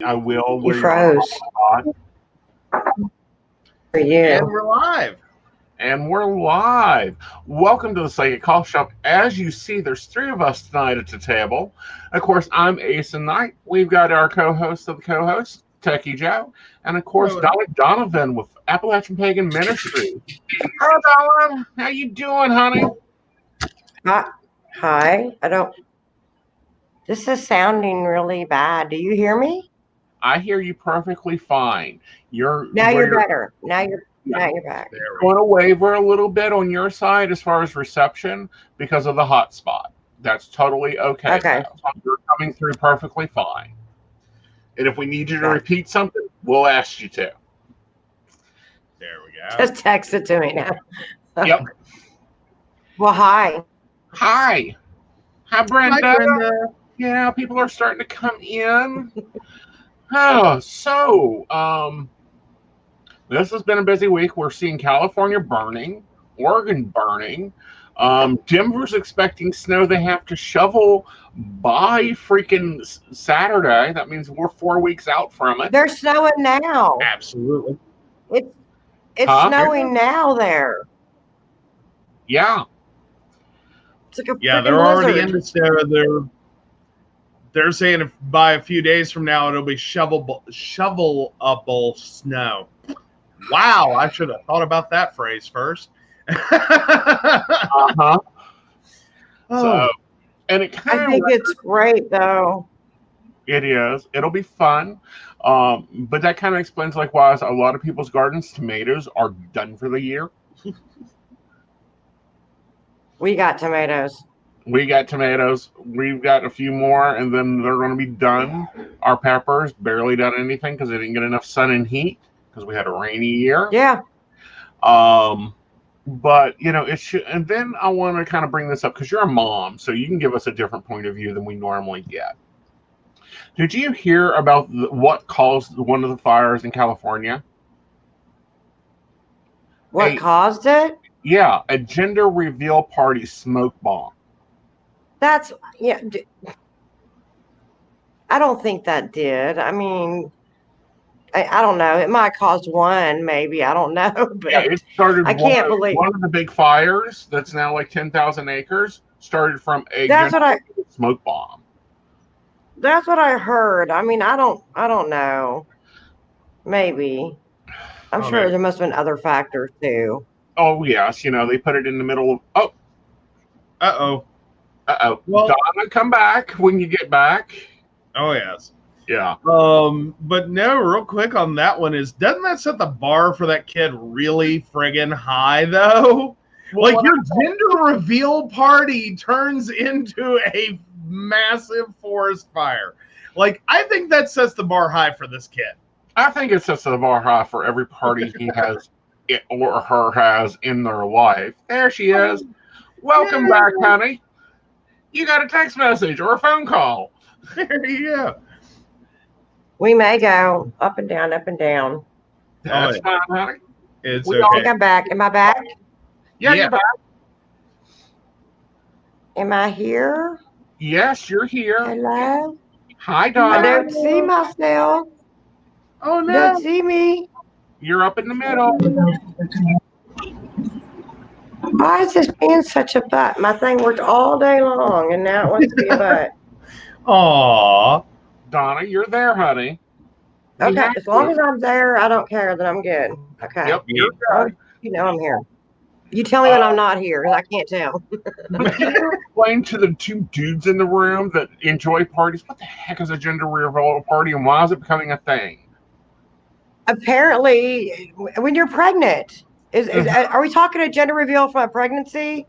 I will. You froze. For you. And we're live. And we're live. Welcome to the Psychic Coffee Shop. As you see, there's three of us tonight at the table. Of course, I'm Aeson Knight. We've got our co-host of the co-host, Techy Joe. And of course, Donna Donovan with Appalachian Pagan Ministry. Hello, Donna. How you doing, honey? Hi. This is sounding really bad. Do you hear me? I hear you perfectly fine. You're better. Now you're back. We're going to waver a little bit on your side as far as reception because of the hotspot. That's totally okay. Okay. You're coming through perfectly fine. And if we need you to repeat something, we'll ask you to. There we go. Just text it to me now. Yep. Well, hi. Hi, Brenda. Hi, Brenda. Yeah, people are starting to come in. So, this has been a busy week. We're seeing California burning, Oregon burning. Denver's expecting snow. They have to shovel by freaking Saturday. That means we're 4 weeks out from it. They're snowing now. Absolutely. It's snowing now there. Yeah. It's like a they're already blizzard. in the snow. They're saying by a few days from now it'll be shovelable snow. Wow, I should have thought about that phrase first. Uh-huh. So, and it I think it's great though. It is. It'll be fun. But that kind of explains like why a lot of people's gardens, tomatoes are done for the year. We got tomatoes. We've got a few more, and then they're going to be done. Our peppers barely done anything because they didn't get enough sun and heat because we had a rainy year. Yeah. But it should. And then I want to kind of bring this up because you're a mom, so you can give us a different point of view than we normally get. Did you hear about what caused one of the fires in California? What caused it? Yeah, a gender reveal party smoke bomb. I don't think that did. I mean, I don't know. It might have caused one, maybe. I don't know. But yeah, it started. I can't believe one of the big fires that's now like 10,000 acres started from a smoke bomb. That's what I heard. I mean, I don't know. Maybe. I'm sure there must have been other factors too. Oh yes, they put it in the middle of. Well, Donna, come back when you get back. Oh yes. Yeah. But no, real quick on that one doesn't that set the bar for that kid really friggin' high though? Well, like your gender reveal party turns into a massive forest fire. Like I think that sets the bar high for this kid. I think it sets the bar high for every party he has or her has in their life. There she is. Welcome back, honey. You got a text message or a phone call. There you go. We may go up and down, up and down. That's fine, honey. It's I think I'm back. Am I back? Yeah, you're back. Am I here? Yes, you're here. Hello? Hi, Donna. I don't see myself. Oh, no. Don't see me. You're up in the middle. Why is this being such a butt? My thing worked all day long, and now it wants to be a butt. Aw. Donna, you're there, honey. Okay, as long as I'm there, I don't care. Then I'm good. Okay. Yep, you're good. I'm here. You tell me when I'm not here, because I can't tell. Can you explain to the two dudes in the room that enjoy parties, what the heck is a gender reveal party, and why is it becoming a thing? Apparently, when you're pregnant, are we talking a gender reveal from a pregnancy?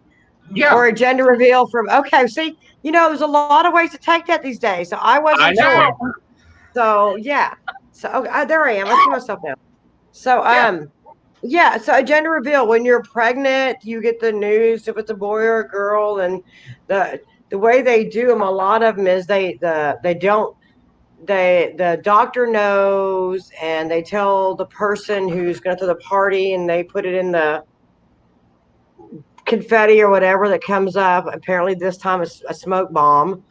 Yeah. Or a gender reveal from, see, there's a lot of ways to take that these days. So I wasn't sure. So, yeah. So, there I am. I see myself now. So, so a gender reveal, when you're pregnant, you get the news if it's a boy or a girl. And the way they do them, a lot of them is the doctor knows, and they tell the person who's going to throw the party, and they put it in the confetti or whatever that comes up. Apparently this time it's a smoke bomb.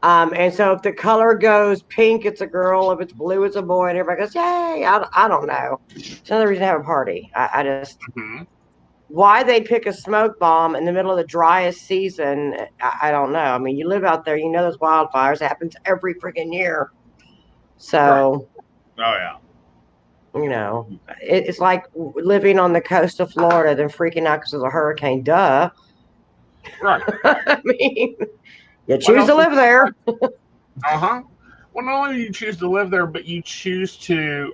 And so if the color goes pink, it's a girl. If it's blue, it's a boy. And everybody goes, yay. I don't know. It's another reason to have a party. I just, why they pick a smoke bomb in the middle of the driest season, I don't know. I mean, you live out there, you know, those wildfires happens every freaking year. So, Oh, yeah. you know, it's like living on the coast of Florida, then freaking out because of a hurricane. Duh. Right. I mean, you choose to live there. Well, not only do you choose to live there, but you choose to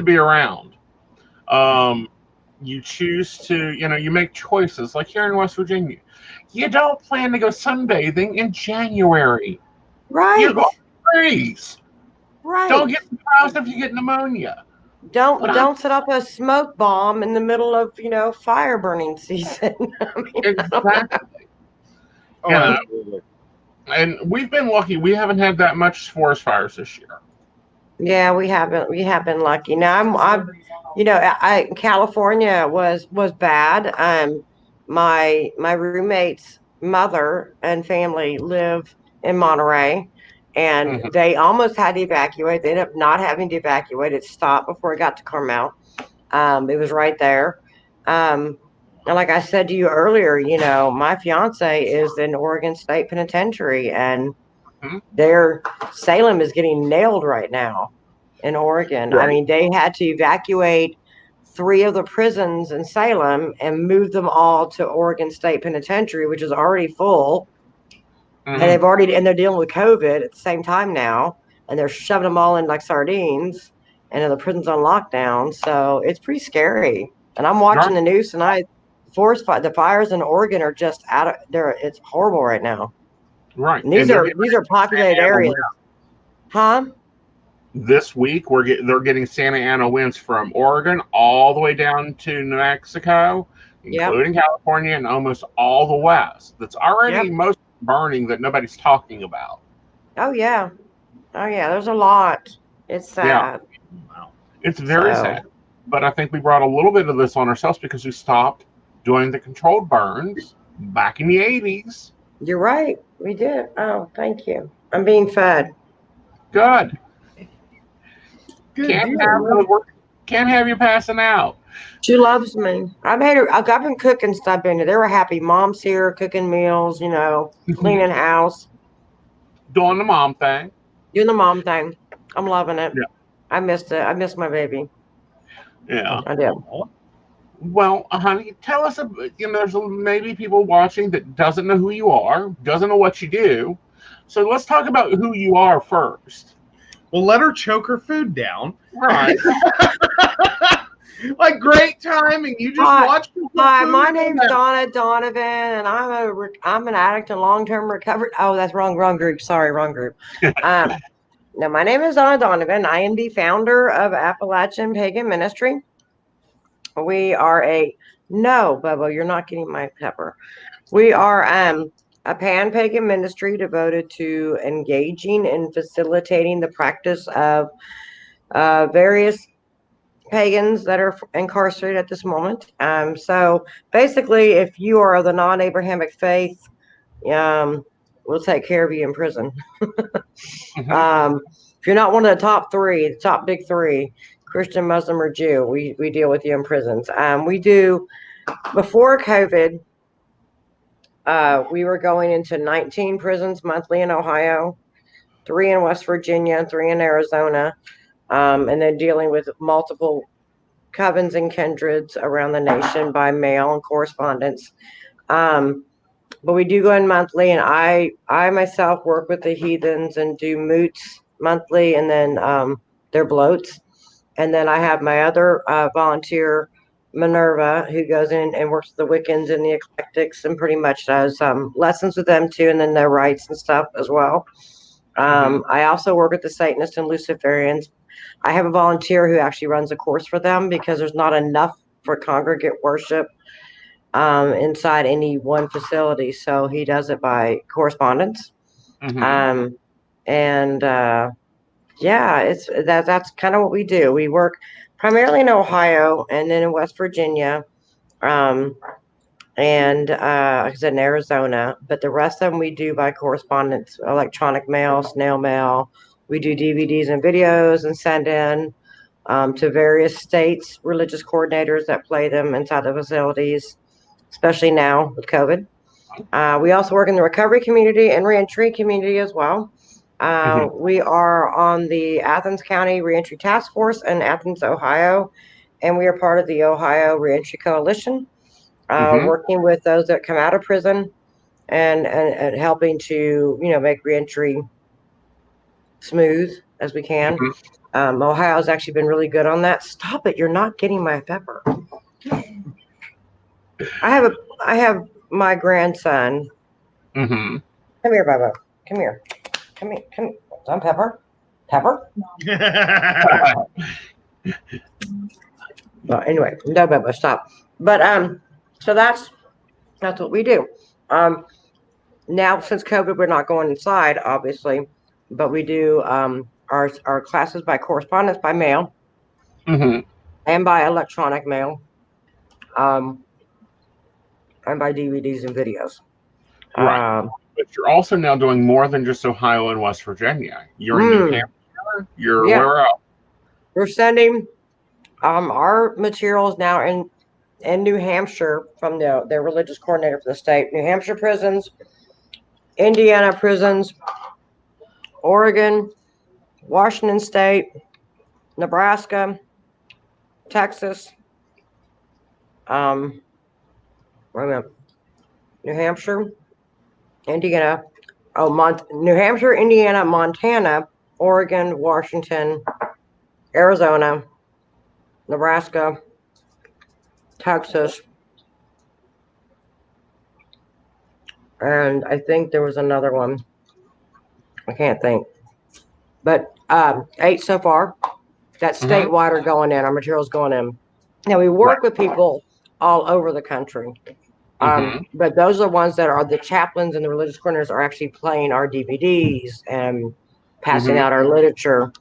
be around. You choose to, you make choices. Like here in West Virginia, you don't plan to go sunbathing in January. Right. You're going to freeze. Right. Don't get surprised if you get pneumonia. Don't set up a smoke bomb in the middle of, fire burning season. I mean, exactly. Absolutely. And we've been lucky. We haven't had that much forest fires this year. Yeah, we haven't. We have been lucky. Now I'm California was bad. My roommate's mother and family live in Monterey, and they almost had to evacuate. They ended up not having to evacuate. It stopped before it got to Carmel. It was right there. And like I said to you earlier, my fiance is in Oregon State Penitentiary, and Salem is getting nailed right now in Oregon. Right. I mean, they had to evacuate 3 of the prisons in Salem and move them all to Oregon State Penitentiary, which is already full. And they're dealing with COVID at the same time now, and they're shoving them all in like sardines, and the prison's on lockdown. So it's pretty scary. And I'm watching the news tonight. The fires in Oregon are just out of there. It's horrible right now. Right. And these are populated areas. Huh? This week they're getting Santa Ana winds from Oregon all the way down to New Mexico, including California and almost all the West. That's already most burning that nobody's talking about. Oh yeah. There's a lot. It's sad. Yeah. It's very sad. But I think we brought a little bit of this on ourselves because we stopped doing the controlled burns back in the 80s. You're right. We did. Oh, thank you. I'm being fed. Good. Can't have you passing out. She loves me. I've been cooking stuff in there. They were happy. Mom's here cooking meals, cleaning house. Doing the mom thing. Doing the mom thing. I'm loving it. Yeah. I missed it. I missed my baby. Yeah. I did. Well, honey, tell us, there's maybe people watching that doesn't know who you are, doesn't know what you do. So let's talk about who you are first. Well, let her choke her food down. Right. Like great timing. You just watch. Hi, my name's Donna Donovan, and I'm an addict in long-term recovery. Oh, that's wrong group. Sorry, wrong group. No, my name is Donna Donovan. I am the founder of Appalachian Pagan Ministry. We are no, Bubba, you're not getting my pepper. We are a pan-pagan ministry devoted to engaging and facilitating the practice of various pagans that are incarcerated at this moment. So basically, if you are of the non-Abrahamic faith, we'll take care of you in prison. If you're not one of the top big 3, Christian, Muslim, or Jew, we deal with you in prisons. We do, before COVID, we were going into 19 prisons monthly in Ohio, 3 in West Virginia, 3 in Arizona, and then dealing with multiple covens and kindreds around the nation by mail and correspondence. But we do go in monthly, and I myself work with the Heathens and do Moots monthly, and then their bloats. And then I have my other volunteer, Minerva, who goes in and works with the Wiccans and the eclectics and pretty much does lessons with them too, and then their rites and stuff as well. I also work with the Satanists and Luciferians. I have a volunteer who actually runs a course for them because there's not enough for congregate worship inside any one facility. So he does it by correspondence. That's kind of what we do. We work primarily in Ohio and then in West Virginia. And and like I said, in Arizona. But the rest of them we do by correspondence, electronic mail, snail mail. We do DVDs and videos and send in to various states, religious coordinators that play them inside the facilities, especially now with COVID. We also work in the recovery community and reentry community as well. We are on the Athens County Reentry Task Force in Athens, Ohio, and we are part of the Ohio Reentry Coalition, working with those that come out of prison and helping to, make reentry smooth as we can. Ohio's actually been really good on that. Stop it! You're not getting my pepper. I have my grandson. Come here, Bubba. Come here. Come here. Come here. Some pepper. Pepper. Well, anyway, no, Bubba, stop. But so that's what we do. Now since COVID, we're not going inside, obviously, but we do our classes by correspondence, by mail, and by electronic mail, and by DVDs and videos. Right. But you're also now doing more than just Ohio and West Virginia. You're in New Hampshire. You're where else? We're sending our materials now in New Hampshire from their religious coordinator for the state. New Hampshire prisons, Indiana prisons, Oregon, Washington State, Nebraska, Texas, New Hampshire, Indiana, New Hampshire, Indiana, Montana, Oregon, Washington, Arizona, Nebraska, Texas, and I think there was another one. I can't think, but 8 so far. That statewide are going in. Our materials going in. Now we work with people all over the country, but those are the ones that are the chaplains and the religious coordinators are actually playing our DVDs and passing out our literature.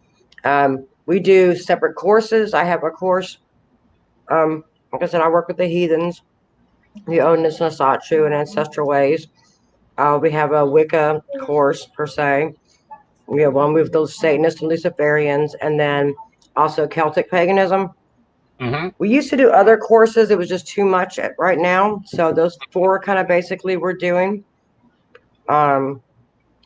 We do separate courses. I have a course. Like I said, I work with the heathens, the Odinist and Asatru and ancestral ways. We have a Wicca course per se. We have one with those Satanists and Luciferians, and then also Celtic paganism. We used to do other courses. It was just too much right now. So those 4 kind of basically we're doing. And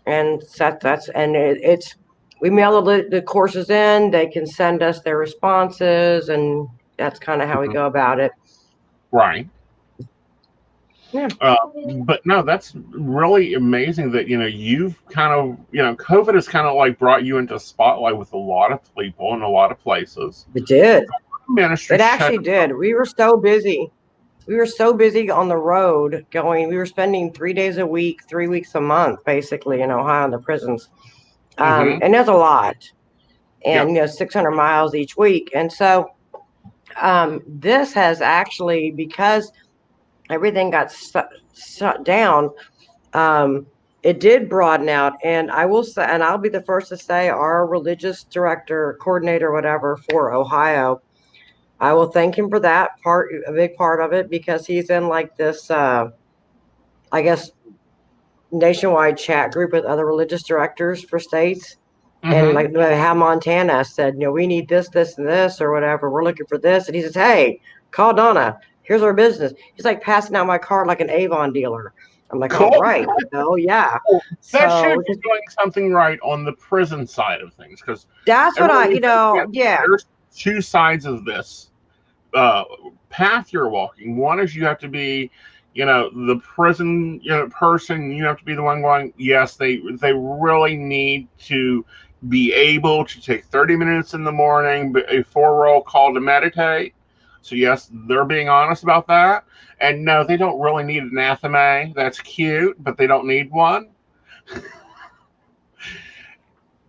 it's we mail the courses in. They can send us their responses, and that's kind of how we go about it. Right. Yeah. But no, that's really amazing that, you've kind of, COVID has kind of like brought you into spotlight with a lot of people in a lot of places. It did. Ministry. It actually did. We were so busy. We were so busy on the road going. We were spending 3 days a week, 3 weeks a month, basically in Ohio in the prisons. And there's a lot. And, 600 miles each week. And so this has actually, because everything got shut down, it did broaden out. And I will say, and I'll be the first to say, our religious director, coordinator, whatever for Ohio, I will thank him for that part, a big part of it, because he's in like this, I guess, nationwide chat group with other religious directors for states. And like how Montana said, we need this, this, and this, or whatever. We're looking for this. And he says, hey, call Donna. Here's our business. He's like passing out my card like an Avon dealer. I'm like, cool. Oh, right. Oh, yeah. That should be doing something right on the prison side of things. Because that's what there's 2 sides of this path you're walking. One is you have to be, the prison person. You have to be the one going, yes, they really need to be able to take 30 minutes in the morning before roll call to meditate. So yes, they're being honest about that. And no, they don't really need an anathema. That's cute, but they don't need one.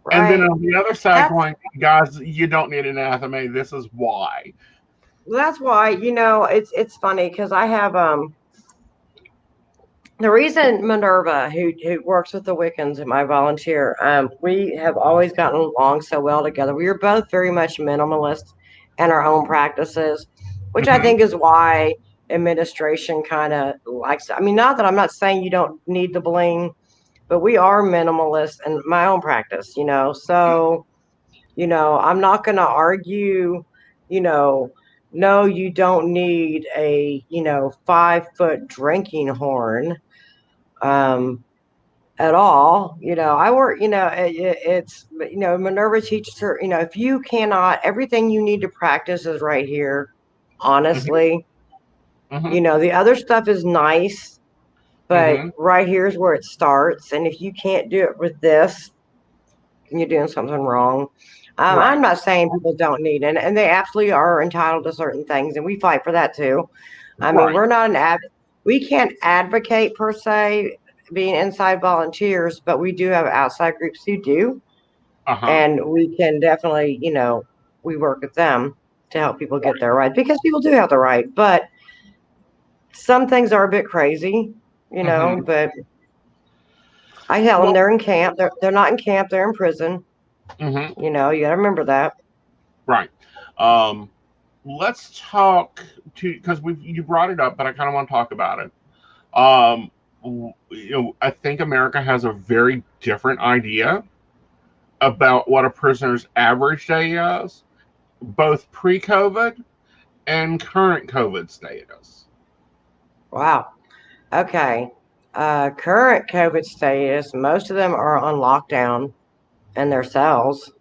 Right. And then on the other side, going, guys, you don't need an anathema. This is why. Well, that's why, it's funny because I have the reason Minerva, who works with the Wiccans and my volunteer, we have always gotten along so well together. We are both very much minimalist in our own practices, which I think is why administration kind of likes. I mean, not that I'm not saying you don't need the bling, but we are minimalists in my own practice, So, I'm not going to argue, no, you don't need a, 5-foot drinking horn. At all. I work, it's, Minerva teaches her, if you cannot, everything you need to practice is right here, honestly. The other stuff is nice, but right here is where it starts. And if you can't do it with this, you're doing something wrong. Right. I'm not saying people don't need it, and they absolutely are entitled to certain things, and we fight for that too. I mean, we're not we can't advocate per se being inside volunteers, but we do have outside groups who do. And we can definitely, we work with them to help people get their right, because people do have the right, but some things are a bit crazy, but I tell them they're in camp. They're not in camp. They're in prison. You got to remember that. Right. Let's talk because you brought it up, but I kind of want to talk about it. I think America has a very different idea about what a prisoner's average day is, both pre-COVID and current COVID status. Wow. Okay. Current COVID status, most of them are on lockdown in their cells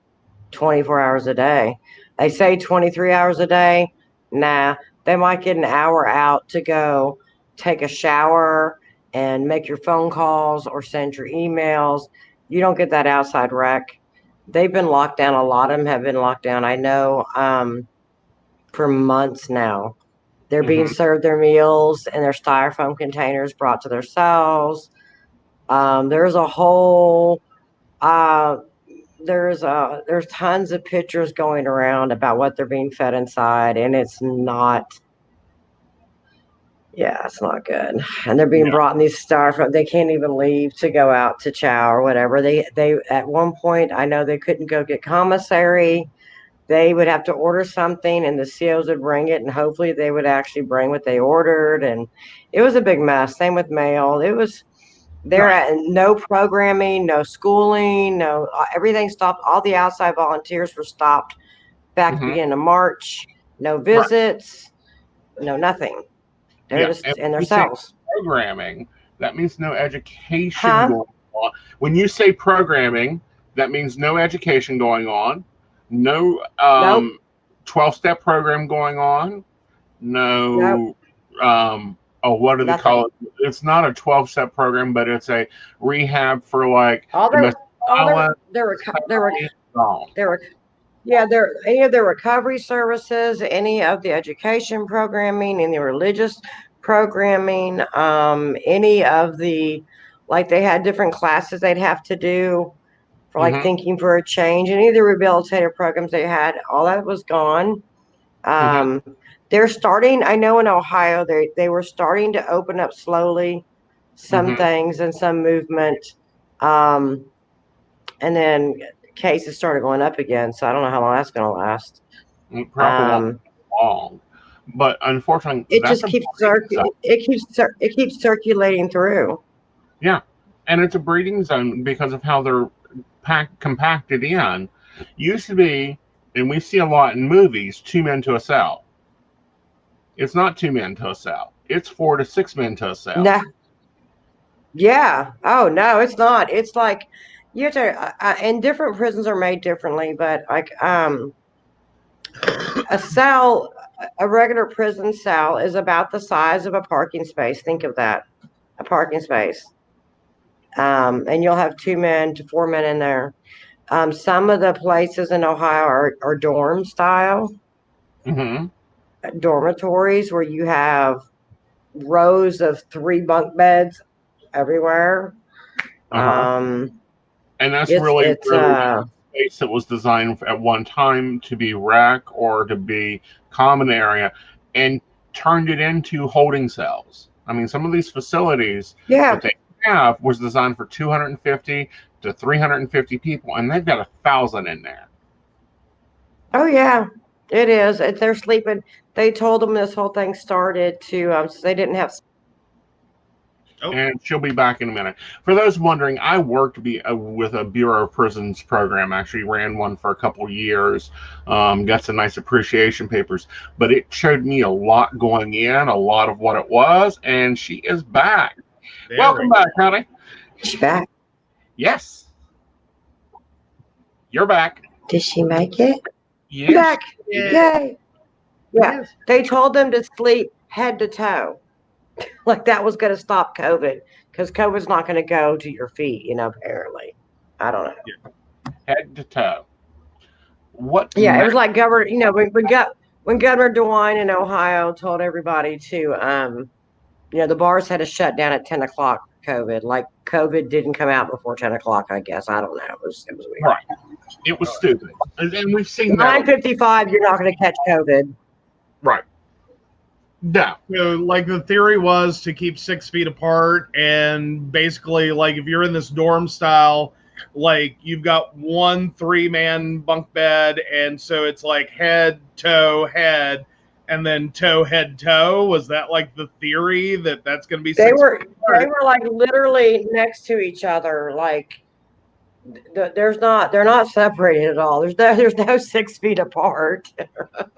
24 hours a day. They say 23 hours a day. Nah, they might get an hour out to go take a shower and make your phone calls or send your emails. You don't get that outside rec. They've been locked down. A lot of them have been locked down. I know for months now. They're being served their meals in their styrofoam containers brought to their cells. There's a whole there's tons of pictures going around about what they're being fed inside, and it's not good. And they're being brought in these styrofoam. They can't even leave to go out to chow or whatever. They at one point, I know they couldn't go get commissary. They would have to order something and the COs would bring it, and hopefully they would actually bring what they ordered. And it was a big mess. Same with mail. It was at no programming, no schooling, no everything stopped. All the outside volunteers were stopped back at the beginning of March. No visits, no nothing. They're just in their cells. Programming, that means no education going on. When you say programming, that means no education going on. No 12-step program going on. No, what do they call it? It's not a 12-step program, but it's a rehab for like any of their recovery services, any of the education programming, any religious programming, any of the, like they had different classes they'd have to do for like thinking for a change. Any of the rehabilitative programs they had, all that was gone. They're starting, I know in Ohio, they were starting to open up slowly some things and some movement. And then cases started going up again. So I don't know how long that's going to last. Probably long. But unfortunately, it just keeps it keeps circulating through. Yeah. And it's a breeding zone because of how they're compacted in. Used to be, and we see a lot in movies, 2 men to a cell. It's not 2 men to a cell. It's 4 to 6 men to a cell. No. Yeah. Oh no, it's not. It's like you have to. And different prisons are made differently, but like a cell, a regular prison cell is about the size of a parking space. Think of that, a parking space. And you'll have 2 men to 4 men in there. Some of the places in Ohio are dorm style. Dormitories where you have rows of 3 bunk beds everywhere. And that's really a space that was designed at one time to be rec or to be common area and turned it into holding cells. I mean, some of these facilities that they have was designed for 250 to 350 people, and they've got 1,000 in there. Oh yeah. It is. They're sleeping. They told them this whole thing started to, so they didn't have. And she'll be back in a minute. For those wondering, I worked with a Bureau of Prisons program. Actually, ran one for a couple years. Got some nice appreciation papers, but it showed me a lot going in, a lot of what it was, and she is back. Welcome back, honey. She's back. Yes, you're back. Did she make it? Yes. Back. Yay. Yeah. Yes. They told them to sleep head to toe. Like that was going to stop COVID, because COVID's not going to go to your feet, apparently. I don't know. Yeah. Head to toe. What? Yeah, it was like Governor, when Governor DeWine in Ohio told everybody to, the bars had to shut down at 10 o'clock COVID. Like COVID didn't come out before 10 o'clock, I guess. I don't know. It was weird. Right. It was stupid. And we've seen that. 9:55, you're not going to catch COVID. Right. No. Like the theory was to keep 6 feet apart, and basically, like if you're in this dorm style, like you've got 1 3-man bunk bed, and so it's like head, toe, head, and then toe, head, toe. Was that like the theory that's going to be? They were like literally next to each other, like. They're not separated at all. There's no 6 feet apart.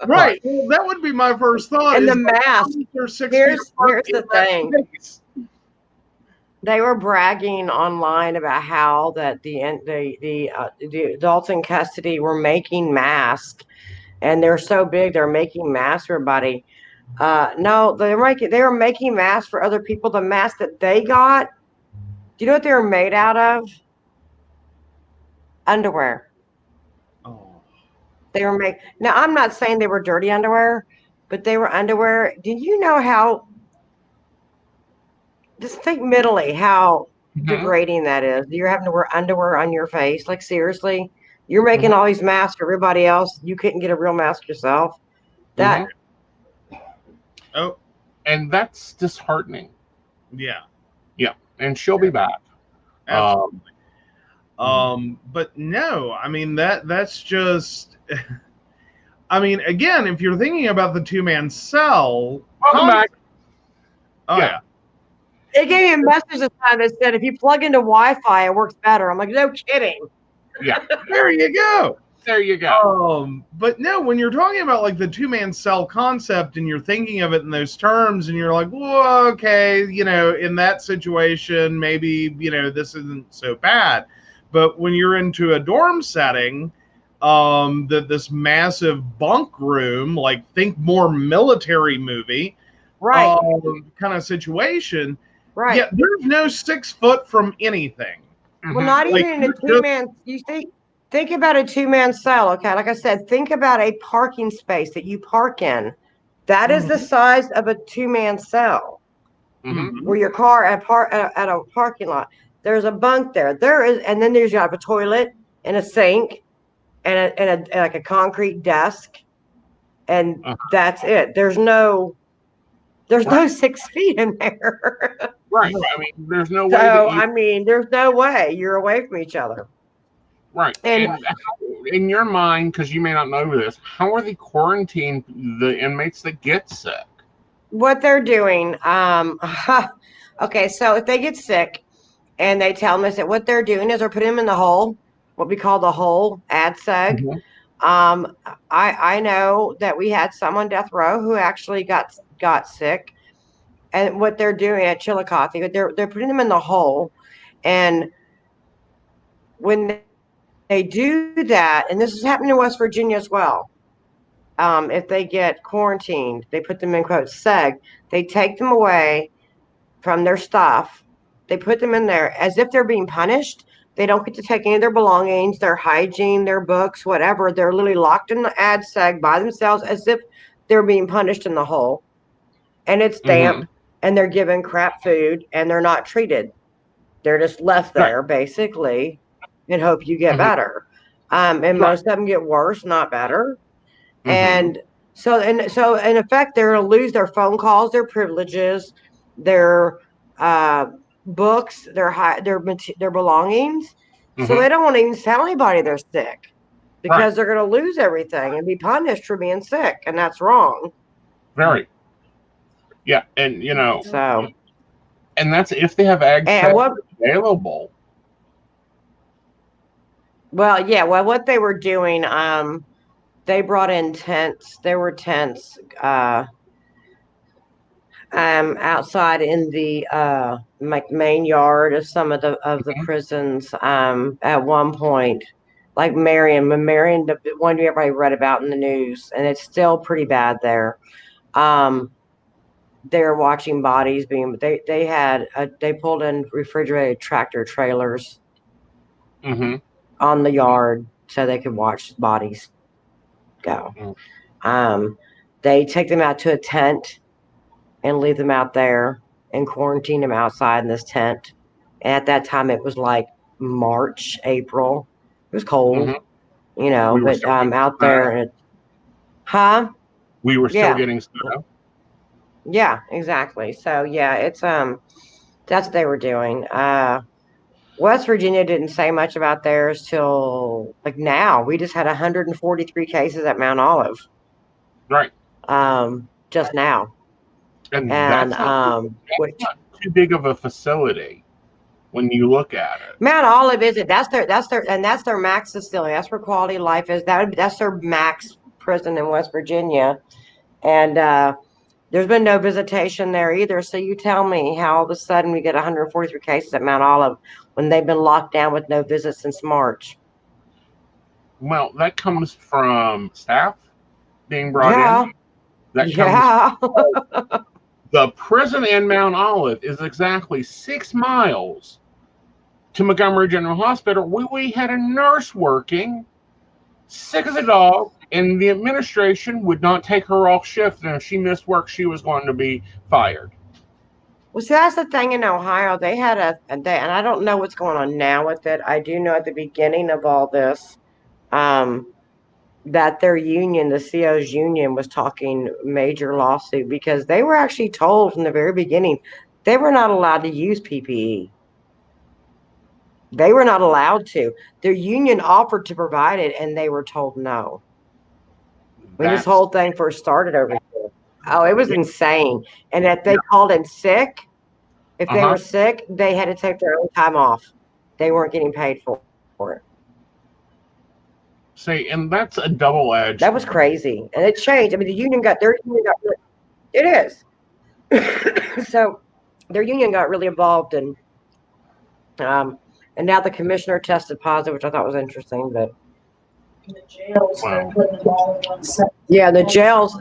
Right. Well, that would be my first thought. And the mask. Here's the thing. They were bragging online about how that the adults in custody were making masks, and they're so big they're making masks for everybody. No, they were making masks for other people. The mask that they got, do you know what they were made out of? Underwear. Oh. They were made. Now, I'm not saying they were dirty underwear, but they were underwear. Do you know how? Just think mentally how degrading that is. You're having to wear underwear on your face. Like seriously, you're making all these masks for everybody else. You couldn't get a real mask yourself. That. Oh. And that's disheartening. Yeah. Yeah, and she'll be back. Absolutely. But no, I mean that's just I mean, again, if you're thinking about the 2-man cell, welcome back. Oh yeah. It gave me a message this time that said if you plug into Wi-Fi, it works better. I'm like, no kidding. Yeah. There you go. There you go. But no, when you're talking about like the 2-man cell concept and you're thinking of it in those terms and you're like, well, okay, in that situation, maybe, this isn't so bad. But when you're into a dorm setting, this massive bunk room, like think more military movie, right? Kind of situation, right? Yeah, there's no 6 foot from anything. Well, not even in a 2-man. You think about a 2-man cell, okay? Like I said, think about a parking space that you park in. That is the size of a 2-man cell, where your car at a parking lot. There's a bunk there. There is, and then there's you have a toilet and a sink and like a concrete desk, and that's it. There's no 6 feet in there. Right. I mean, there's no way. So there's no way you're away from each other. Right. And in your mind, because you may not know this, how are they quarantining the inmates that get sick? What they're doing, okay, so if they get sick and they tell them that what they're doing is they're putting them in the hole, what we call the hole, ADSEG. I know that we had some on death row who actually got sick, and what they're doing at Chillicothe, they're putting them in the hole, and when they do that, and this is happening in West Virginia as well. If they get quarantined, they put them in quote seg. They take them away from their stuff. They put them in there as if they're being punished. They don't get to take any of their belongings, their hygiene, their books, whatever. They're literally locked in the ADSEG by themselves as if they're being punished in the hole. And it's damp, and they're given crap food, and they're not treated. They're just left there, basically, and hope you get better. And most of them get worse, not better. And so in effect, they're going to lose their phone calls, their privileges, their books, their belongings. So they don't want to even tell anybody they're sick, because they're going to lose everything and be punished for being sick, and that's wrong. Very. Yeah, and so, and that's if they have ag available. Well, yeah. Well, what they were doing, they brought in tents. There were tents outside in the main yard of some of the prisons at one point, like Marion, the one everybody read about in the news, and it's still pretty bad there. They're watching bodies being. They pulled in refrigerated tractor trailers on the yard so they could watch bodies go. They take them out to a tent and leave them out there and quarantine them outside in this tent. And at that time, it was like March, April. It was cold, but out there. And we were still getting snow. Yeah, exactly. So, yeah, it's that's what they were doing. West Virginia didn't say much about theirs till like now. We just had 143 cases at Mount Olive. Right. Just now. And that's not too big of a facility when you look at it. Mount Olive isn't. That's their max facility. That's where quality of life is. That's their max prison in West Virginia. And there's been no visitation there either. So you tell me how all of a sudden we get 143 cases at Mount Olive when they've been locked down with no visits since March. Well, that comes from staff being brought in. That comes the prison in Mount Olive is exactly 6 miles to Montgomery General Hospital. We had a nurse working, sick as a dog, and the administration would not take her off shift. And if she missed work, she was going to be fired. Well, see, that's the thing in Ohio. They had and I don't know what's going on now with it. I do know at the beginning of all this, that their union, the CO's union, was talking major lawsuit because they were actually told from the very beginning they were not allowed to use PPE. They were not allowed to. Their union offered to provide it, and they were told no. When this whole thing first started over here. Oh, it was insane. And if they called in sick, if they were sick, they had to take their own time off. They weren't getting paid for it. See, and that's a double-edged. That was crazy, and it changed. I mean, it is. So, their union got really involved, and now the commissioner tested positive, which I thought was interesting. But the jails are putting them all in one cell. Yeah, the jails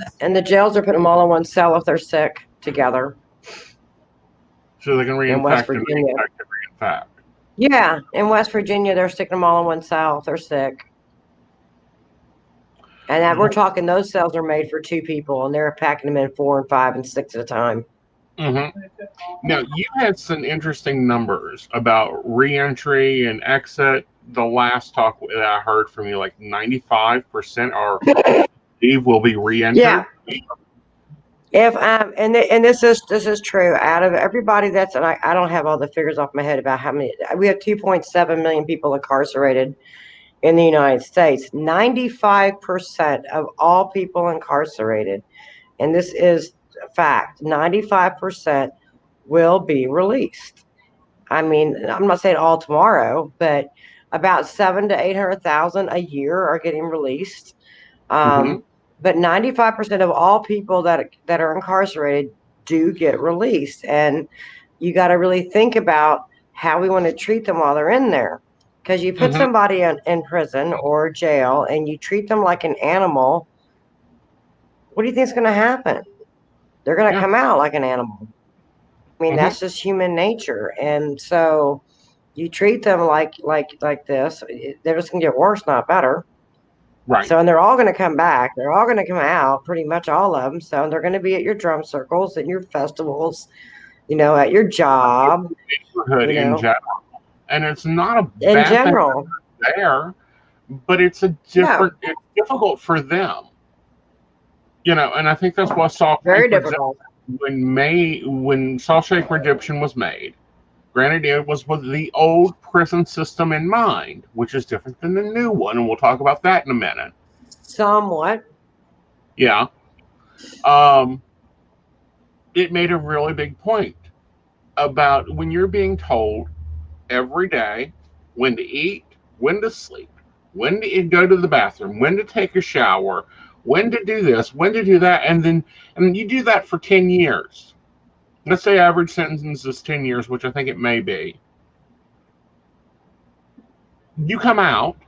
are putting them all in one cell if they're sick together. So they can reinfect and reinfect. Yeah, in West Virginia, they're sticking them all in one cell if they're sick. And we're talking those cells are made for 2 people, and they're packing them in 4 and 5 and 6 at a time. Now, you had some interesting numbers about reentry and exit. The last talk that I heard from you, like 95% will be reentered. Yeah. If and this is true. Out of everybody that's, and I don't have all the figures off my head about how many. We have 2.7 million people incarcerated in the United States. 95% of all people incarcerated, and this is a fact, 95% will be released. I mean, I'm not saying all tomorrow, but about 700,000 to 800,000 a year are getting released. But 95% of all people that are incarcerated do get released. And you got to really think about how we want to treat them while they're in there. Because you put somebody in prison or jail and you treat them like an animal, what do you think is going to happen? They're going to come out like an animal. I mean, that's just human nature. And so you treat them like this, they're just going to get worse, not better. Right. So, and they're all going to come back. They're all going to come out, pretty much all of them. So they're going to be at your drum circles, at your festivals, at your job. In general. And it's not a in bad general thing there, but it's it's difficult for them. And I think that's what Salt very difficult. When Salt Shake Redemption was made, Granted, it was with the old prison system in mind, which is different than the new one, and we'll talk about that in a minute. Somewhat. Yeah. It made a really big point about when you're being told every day when to eat, when to sleep, when to go to the bathroom, when to take a shower, when to do this, when to do that, and then you do that for 10 years. Let's say average sentence is 10 years, which I think it may be. You come out,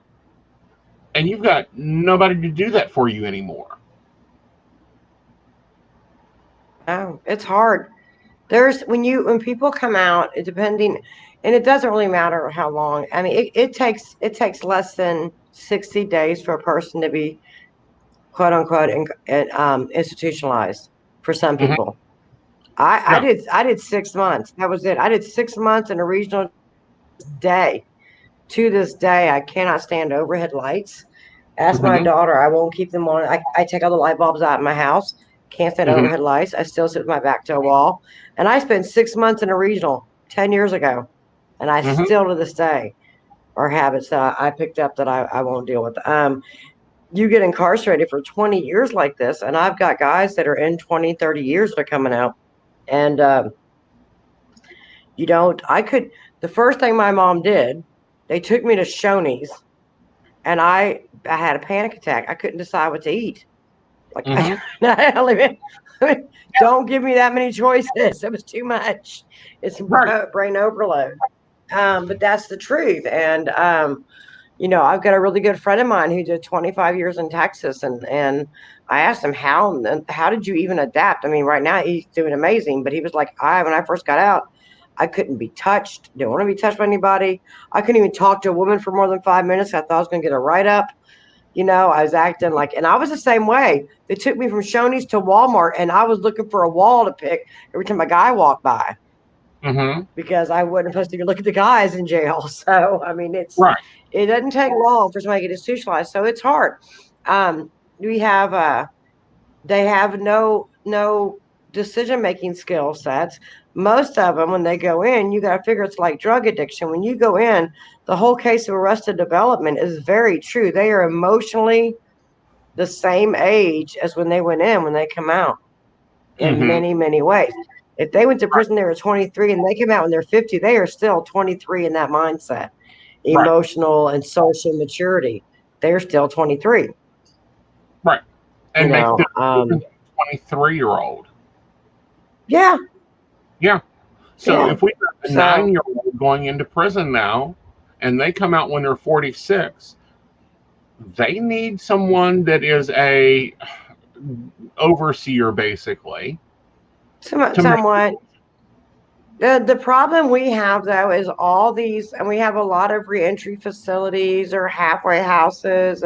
and you've got nobody to do that for you anymore. Oh, it's hard. When people come out, depending, and it doesn't really matter how long. I mean, it takes less than 60 days for a person to be quote unquote institutionalized for some people. I did 6 months. That was it. I did 6 months in a regional day. To this day, I cannot stand overhead lights. Ask my daughter, I won't keep them on. I take all the light bulbs out in my house. Can't stand overhead lights. I still sit with my back to a wall. And I spent 6 months in a regional 10 years ago. And I still to this day are habits that I picked up that I won't deal with. You get incarcerated for 20 years like this. And I've got guys that are in 20, 30 years that are coming out. And the first thing my mom did, they took me to Shoney's. And I had a panic attack. I couldn't decide what to eat. Like, don't give me that many choices. It was too much. It's brain overload. But that's the truth. And, I've got a really good friend of mine who did 25 years in Texas. And I asked him, how did you even adapt? I mean, right now he's doing amazing. But he was like, when I first got out, I couldn't be touched. Didn't want to be touched by anybody. I couldn't even talk to a woman for more than 5 minutes. I thought I was going to get a write-up. I was acting like, and I was the same way. They took me from Shoney's to Walmart, and I was looking for a wall to pick every time a guy walked by. Because I wasn't supposed to look at the guys in jail. So, I mean, it doesn't take long for somebody to get institutionalized. So it's hard. They have no decision-making skill sets. Most of them, when they go in, you got to figure it's like drug addiction. When you go in, the whole case of arrested development is very true. They are emotionally the same age as when they went in, when they come out in many, many ways. If they went to prison, they were 23 and they came out when they're 50, they are still 23 in that mindset, emotional and social maturity. They're still 23. Right. And make them 23-year-old. Yeah. Yeah. So if we have a 9-year-old going into prison now and they come out when they're 46, they need someone that is a overseer, basically. Somewhat. The problem we have, though, is all these, and we have a lot of reentry facilities or halfway houses,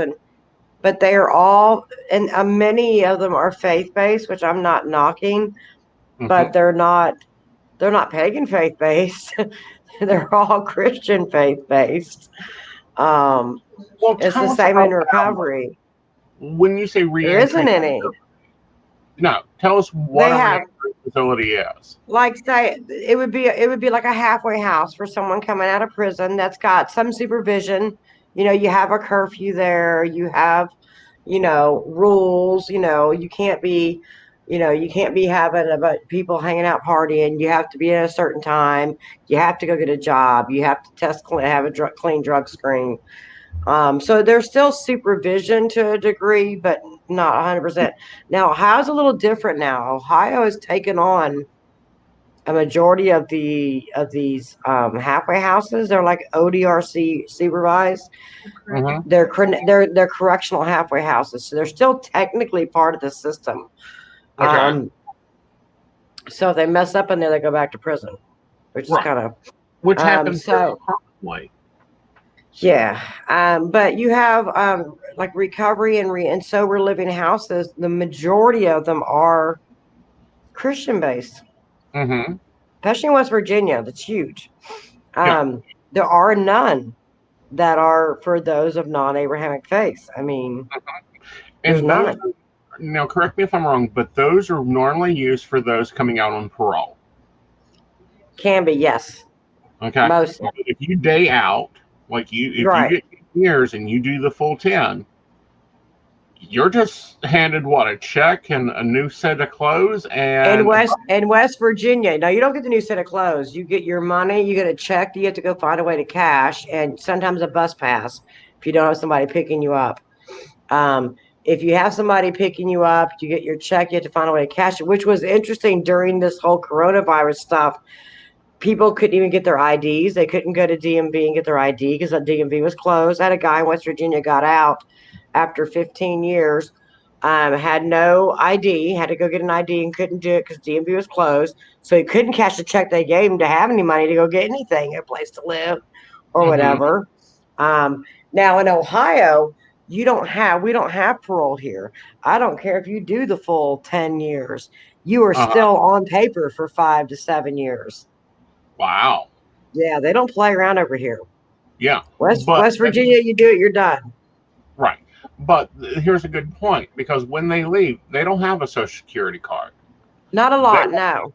but they are all, and many of them are faith-based, which I'm not knocking, but they're not pagan faith-based. They're all Christian faith-based. It's the same in recovery. When you say reentry, there isn't any. No, tell us what a reentry facility is. Like, say, it would be like a halfway house for someone coming out of prison that's got some supervision. You have a curfew there. You have, rules. You can't be having about people hanging out partying. You have to be at a certain time. You have to go get a job. You have to have a clean drug screen. So there's still supervision to a degree, but not 100%. Now, Ohio's a little different now. Ohio has taken on a majority of these halfway houses. They're like ODRC supervised. They're correctional halfway houses, so they're still technically part of the system. So if they mess up in there, they go back to prison, which is kind of happens so commonly. Yeah. But you have like recovery and sober living houses. The majority of them are Christian based. Especially in West Virginia. That's huge. There are none that are for those of non-Abrahamic faith. I mean, there's none. Now, correct me if I'm wrong, but those are normally used for those coming out on parole. Can be, yes. Okay. Most. But if you day out, like if you get years and you do the full 10, you're just handed what, a check and a new set of clothes and in West Virginia. No, you don't get the new set of clothes. You get your money, you get a check, you have to go find a way to cash, and sometimes a bus pass if you don't have somebody picking you up. If you have somebody picking you up, you get your check, you have to find a way to cash it, which was interesting during this whole coronavirus stuff. People couldn't even get their IDs. They couldn't go to DMV and get their ID because the DMV was closed. I had a guy in West Virginia got out after 15 years, had no ID, had to go get an ID and couldn't do it because DMV was closed. So he couldn't cash the check they gave him to have any money to go get anything, a place to live or whatever. Now in Ohio, we don't have parole here. I don't care if you do the full 10 years. You are still on paper for 5 to 7 years. Wow. Yeah, they don't play around over here. Yeah. West Virginia, you do it, you're done. Right. But here's a good point, because when they leave, they don't have a Social Security card. Not a lot, no.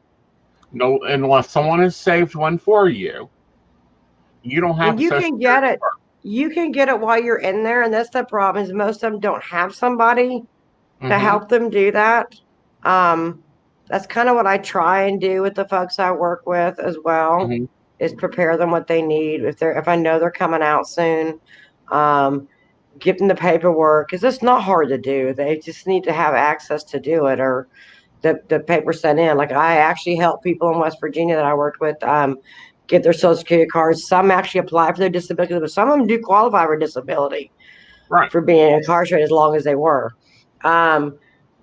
No, unless someone has saved one for you. You don't have. And you can get it. You can get it while you're in there, and that's the problem. Is most of them don't have somebody to help them do that. That's kind of what I try and do with the folks I work with as well. Is prepare them what they need. If I know they're coming out soon, give them the paperwork, because it's not hard to do. They just need to have access to do it, or the paper sent in. Like, I actually help people in West Virginia that I worked with get their Social Security cards. Some actually apply for their disability, but some of them do qualify for disability for being incarcerated as long as they were.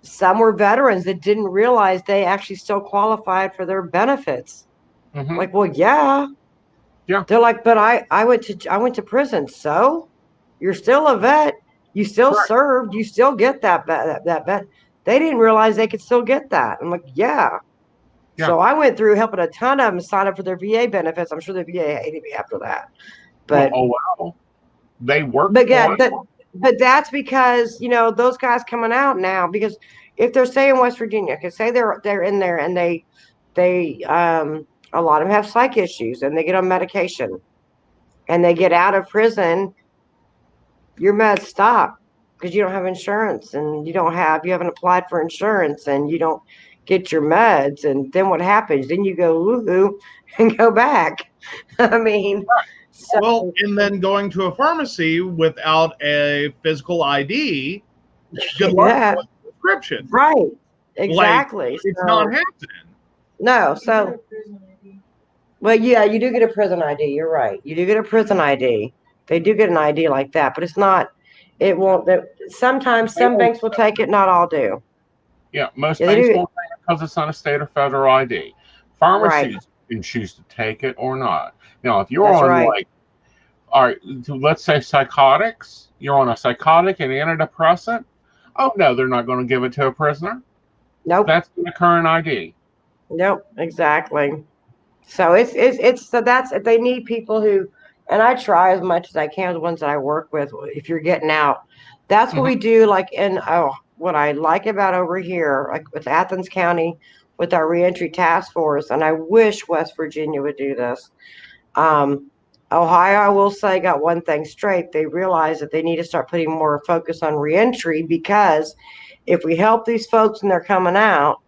Some were veterans that didn't realize they actually still qualified for their benefits. Like, well, yeah. They're like, but I went to prison, so you're still a vet. You still served. You still get that vet. They didn't realize they could still get that. I'm like, yeah. So I went through helping a ton of them sign up for their VA benefits. I'm sure the VA hated me after that. But wow, they work. But yeah, but that's because those guys coming out now, because if they're staying in West Virginia, because say they're in there and they a lot of them have psych issues and they get on medication and they get out of prison, your meds stop because you don't have insurance and you haven't applied for insurance and you don't get your meds. And then what happens? Then you go woohoo and go back. I mean, and then going to a pharmacy without a physical ID, good luck with the prescription. Right. Exactly. Like, it's not happening. No. So, well, yeah, you do get a prison ID. You're right. You do get a prison ID. They do get an ID like that, but it's not. It won't. Sometimes some banks will take it. Not all do. Yeah, most banks won't take it because it's not a state or federal ID. Pharmacies can choose to take it or not. Now, if you're all right, let's say psychotics, you're on a psychotic and antidepressant. Oh no, they're not going to give it to a prisoner. Nope. That's the current ID. Nope, exactly. So it's so that's they need people who, and I try as much as I can with the ones that I work with. If you're getting out, that's what we do. Like what I like about over here, like with Athens County, with our reentry task force, and I wish West Virginia would do this. Ohio, I will say, got one thing straight. They realize that they need to start putting more focus on reentry, because if we help these folks and they're coming out,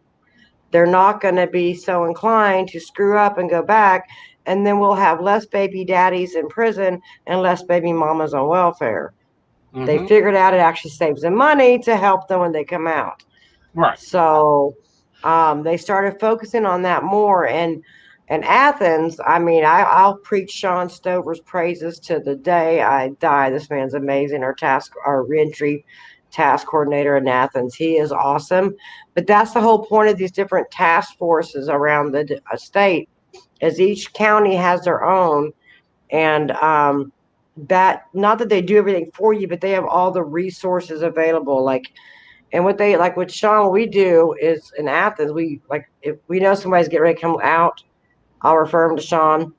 they're not going to be so inclined to screw up and go back. And then we'll have less baby daddies in prison and less baby mamas on welfare. They figured out it actually saves them money to help them when they come out. Right. So they started focusing on that more. And Athens, I mean, I'll preach Sean Stover's praises to the day I die. This man's amazing. Our reentry task coordinator in Athens. He is awesome. But that's the whole point of these different task forces around the state, is each county has their own. And that, not that they do everything for you, but they have all the resources available. And what they like with Sean, what we do is in Athens, if we know somebody's getting ready to come out, I'll refer them to Sean.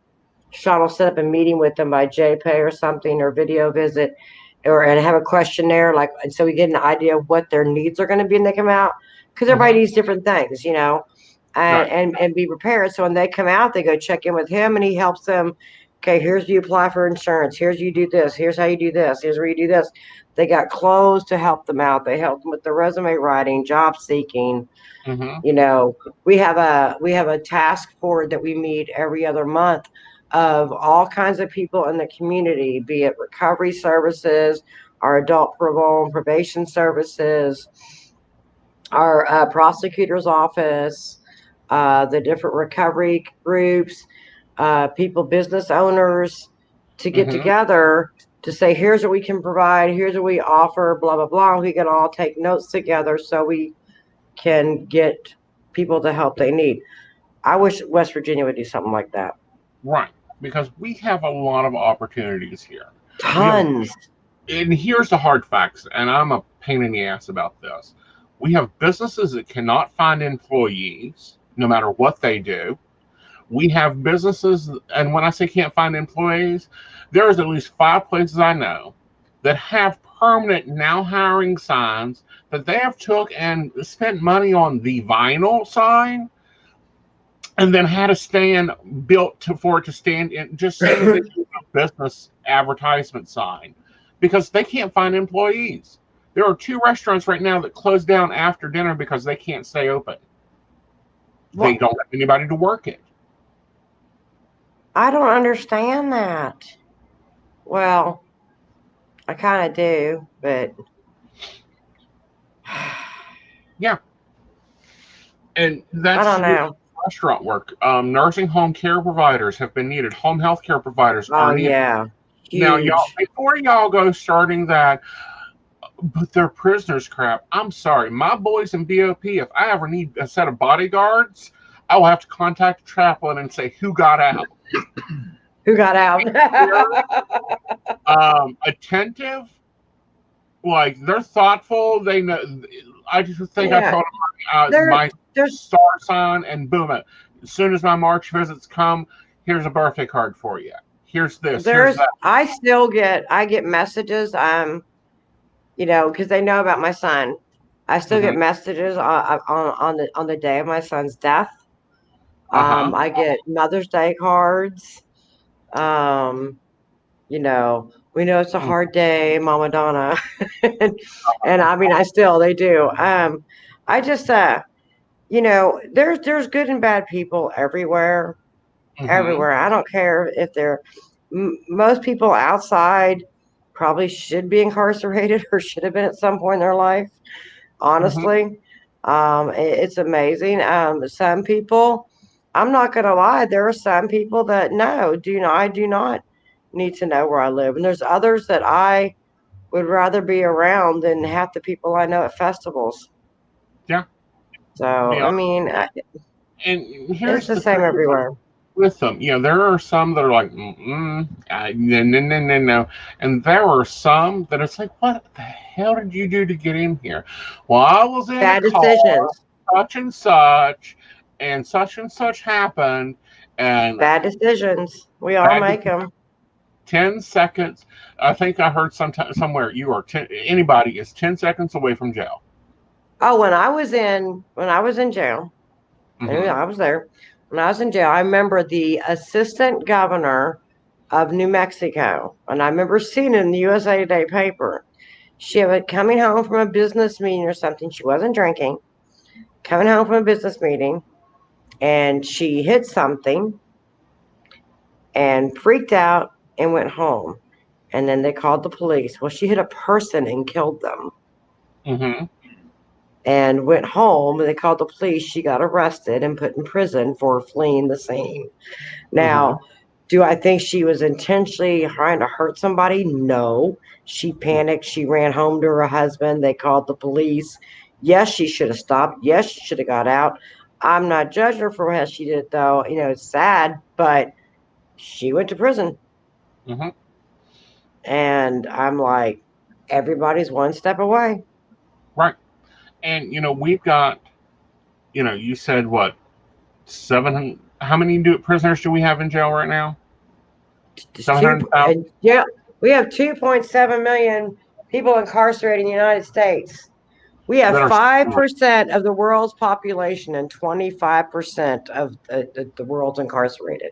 Sean will set up a meeting with them by JPay or something, or video visit, and have a questionnaire, and so we get an idea of what their needs are going to be when they come out, because everybody needs different things, and be prepared. So when they come out, they go check in with him, and he helps them. Okay, here's you apply for insurance. Here's you do this. Here's how you do this. Here's where you do this. They got clothes to help them out. They help them with the resume writing, job seeking. You know, we have a task board that we meet every other month of all kinds of people in the community, be it recovery services, our adult parole and probation services, our prosecutor's office, the different recovery groups, people, business owners, to get together to say, here's what we can provide, here's what we offer, blah, blah, blah. We can all take notes together so we can get people the help they need. I wish West Virginia would do something like that. Right. Because we have a lot of opportunities here. Tons. And here's the hard facts, and I'm a pain in the ass about this. We have businesses that cannot find employees, no matter what they do. We have businesses, and when I say can't find employees, there's at least 5 places I know that have permanent now hiring signs that they have took and spent money on the vinyl sign, and then had a stand built for it to stand in, just so that they do a business advertisement sign, because they can't find employees. There are 2 restaurants right now that close down after dinner because they can't stay open. What? They don't have anybody to work it. I don't understand that. Well, I kind of do, but yeah. And that's, I don't know. Restaurant work. Nursing home care providers have been needed. Home health care providers are needed. Yeah. Huge. Now, y'all, before y'all go starting that, but they're prisoners crap. I'm sorry. My boys in BOP, if I ever need a set of bodyguards, I will have to contact the chaplain and say, who got out? Who got out? Attentive. Like, they're thoughtful. They know. I just think I told them my star sign, and boom, as soon as my March visits come, here's a birthday card for you. Here's this. Here's that. I get messages. You know, because they know about my son. I still get messages on the day of my son's death. I get Mother's Day cards. You know, we know it's a hard day, Mama Donna. and I mean, they do. I just, you know, there's good and bad people everywhere. Everywhere. I don't care if they're, most people outside probably should be incarcerated or should have been at some point in their life. Honestly, it's amazing. Some people, I'm not going to lie, there are some people that I do not need to know where I live. And there's others that I would rather be around than half the people I know at festivals. Yeah. So, I mean, and here's it's the same everywhere. With them, you know, there are some that are like, no. And there are some that it's like, what the hell did you do to get in here? Well, I was in bad a car, decisions. and such happened. And bad decisions. We all make them. 10 seconds. I think I heard somewhere anybody is 10 seconds away from jail. Oh, when I was in jail, I was there. When I was in jail, I remember the assistant governor of New Mexico, and I remember seeing it in the USA Today paper. She was coming home from a business meeting or something. She wasn't drinking. Coming home from a business meeting, and she hit something and freaked out and went home. And then they called the police. Well, she hit a person and killed them. And went home, and they called the police. She got arrested and put in prison for fleeing the scene. Now, do I think she was intentionally trying to hurt somebody? No. She panicked. She ran home to her husband. They called the police. Yes, she should have stopped. Yes, she should have got out. I'm not judging her for how she did it, though. You know, it's sad, but she went to prison. And I'm like, everybody's one step away. Right. And, you know, we've got, you know, you said what, 700, how many prisoners do we have in jail right now? 700,000? Yeah, we have 2.7 million people incarcerated in the United States. We have that are 5% of the world's population and 25% of the world's incarcerated.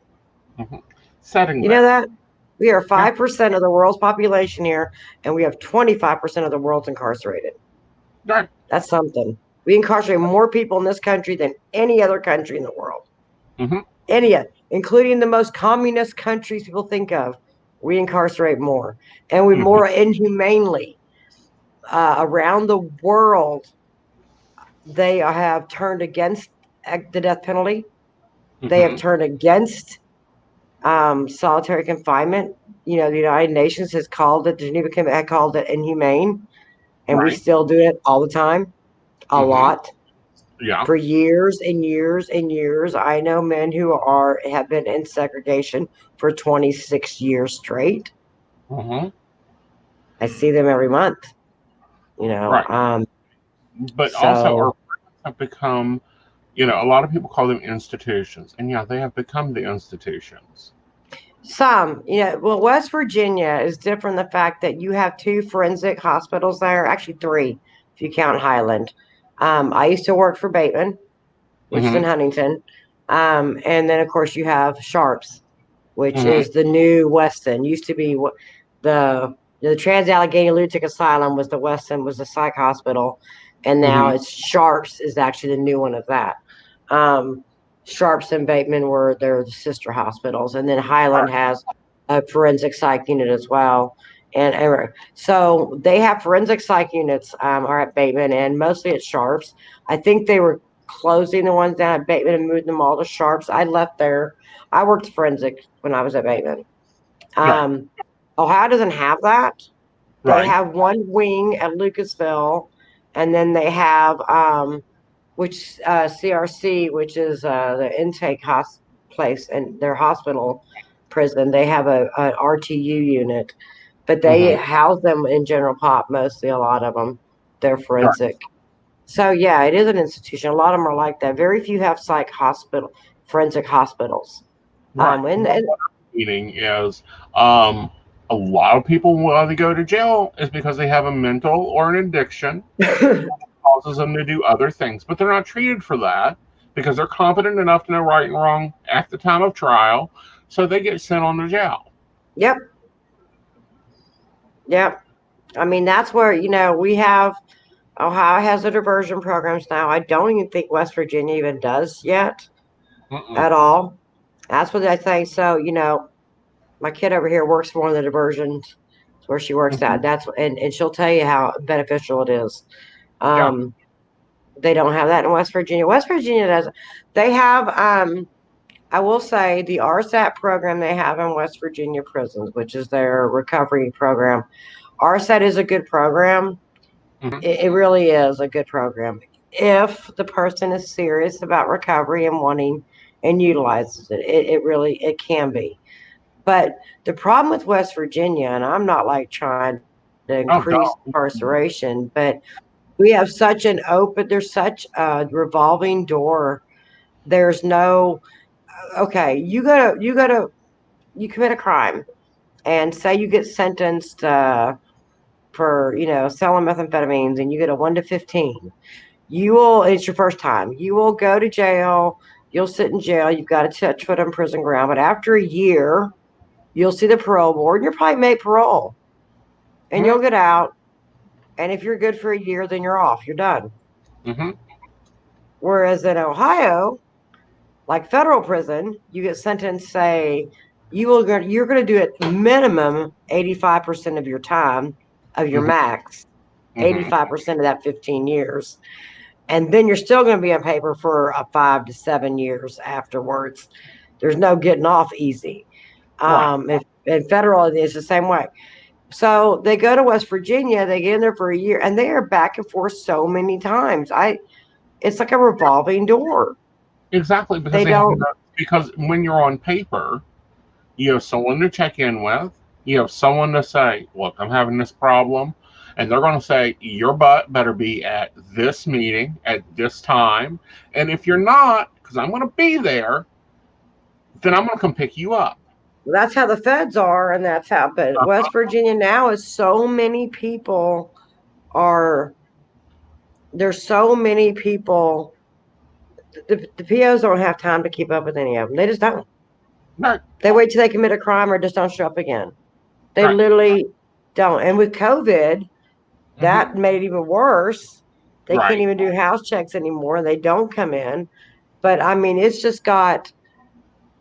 setting You that. know that? We are 5% of the world's population here, and we have 25% of the world's incarcerated. Right. That's something. We incarcerate more people in this country than any other country in the world. Any, including the most communist countries people think of. We incarcerate more, and we more inhumanely. Around the world, they have turned against the death penalty. They have turned against solitary confinement. You know, the United Nations has called it, the Geneva Convention had called it inhumane, and we still do it all the time, a lot. Yeah. For years and years and years. I know men who have been in segregation for 26 years straight. I see them every month, you know. Right. But also our prisons have become, you know, a lot of people call them institutions. And yeah, they have become the institutions. Some, you know, well, West Virginia is different in the fact that you have 2 forensic hospitals there, actually 3, if you count Highland. I used to work for Bateman, which is in Huntington. And then, of course, you have Sharps, which is the new Weston. Used to be the Trans-Allegheny Lunatic Asylum was the Weston, was the psych hospital. And now it's Sharps is actually the new one of that. Sharps and Bateman they're the sister hospitals. And then Highland has a forensic psych unit as well. And so they have forensic psych units are at Bateman and mostly at Sharps. I think they were closing the ones down at Bateman and moving them all to Sharps. I left there. I worked forensic when I was at Bateman. Ohio doesn't have that. They have one wing at Lucasville, and then they have CRC, which is the intake place and their hospital prison. They have an RTU unit, but they house them in general pop mostly. A lot of them, they're forensic. So yeah, it is an institution. A lot of them are like that. Very few have forensic hospitals. Meaning is a lot of people when they go to jail is because they have a mental or an addiction that causes them to do other things, but they're not treated for that because they're competent enough to know right and wrong at the time of trial, so they get sent on to jail. Yep. I mean, that's where, you know, we have Ohio has the diversion programs now. I don't even think West Virginia even does yet at all. That's what I think. So, you know, my kid over here works for one of the diversions where she works at. And she'll tell you how beneficial it is. They don't have that in West Virginia. West Virginia does. They have, I will say, the RSAT program they have in West Virginia prisons, which is their recovery program. RSAT is a good program. It really is a good program if the person is serious about recovery and wanting and utilizes it. It can be. But the problem with West Virginia, and I'm not like trying to increase incarceration, but we have such there's such a revolving door. There's no, okay, you commit a crime and say you get sentenced for, you know, selling methamphetamines and you get a 1 to 15. It's your first time. You will go to jail. You'll sit in jail. You've got to touch foot on prison ground. But after a year, you'll see the parole board and you'll probably make parole. And you'll get out. And if you're good for a year, then you're off. You're done. Whereas in Ohio, like federal prison, you get sentenced, say, you're going to do it minimum 85% of your time, of your max, 85% of that 15 years. And then you're still going to be on paper for 5 to 7 years afterwards. There's no getting off easy. In federal, it's the same way. So they go to West Virginia, they get in there for a year, and they are back and forth so many times. It's like a revolving door. Exactly, because when you're on paper, you have someone to check in with. You have someone to say, look, I'm having this problem. And they're going to say, your butt better be at this meeting at this time. And if you're not, because I'm going to be there, then I'm going to come pick you up. That's how the feds are. And that's how, but West Virginia now is so many people are there's so many people. The POs don't have time to keep up with any of them. They just don't. Right. They wait till they commit a crime or just don't show up again. They Right. literally don't. And with COVID, that made it even worse. They Right. can't even do house checks anymore. They don't come in. But I mean, it's just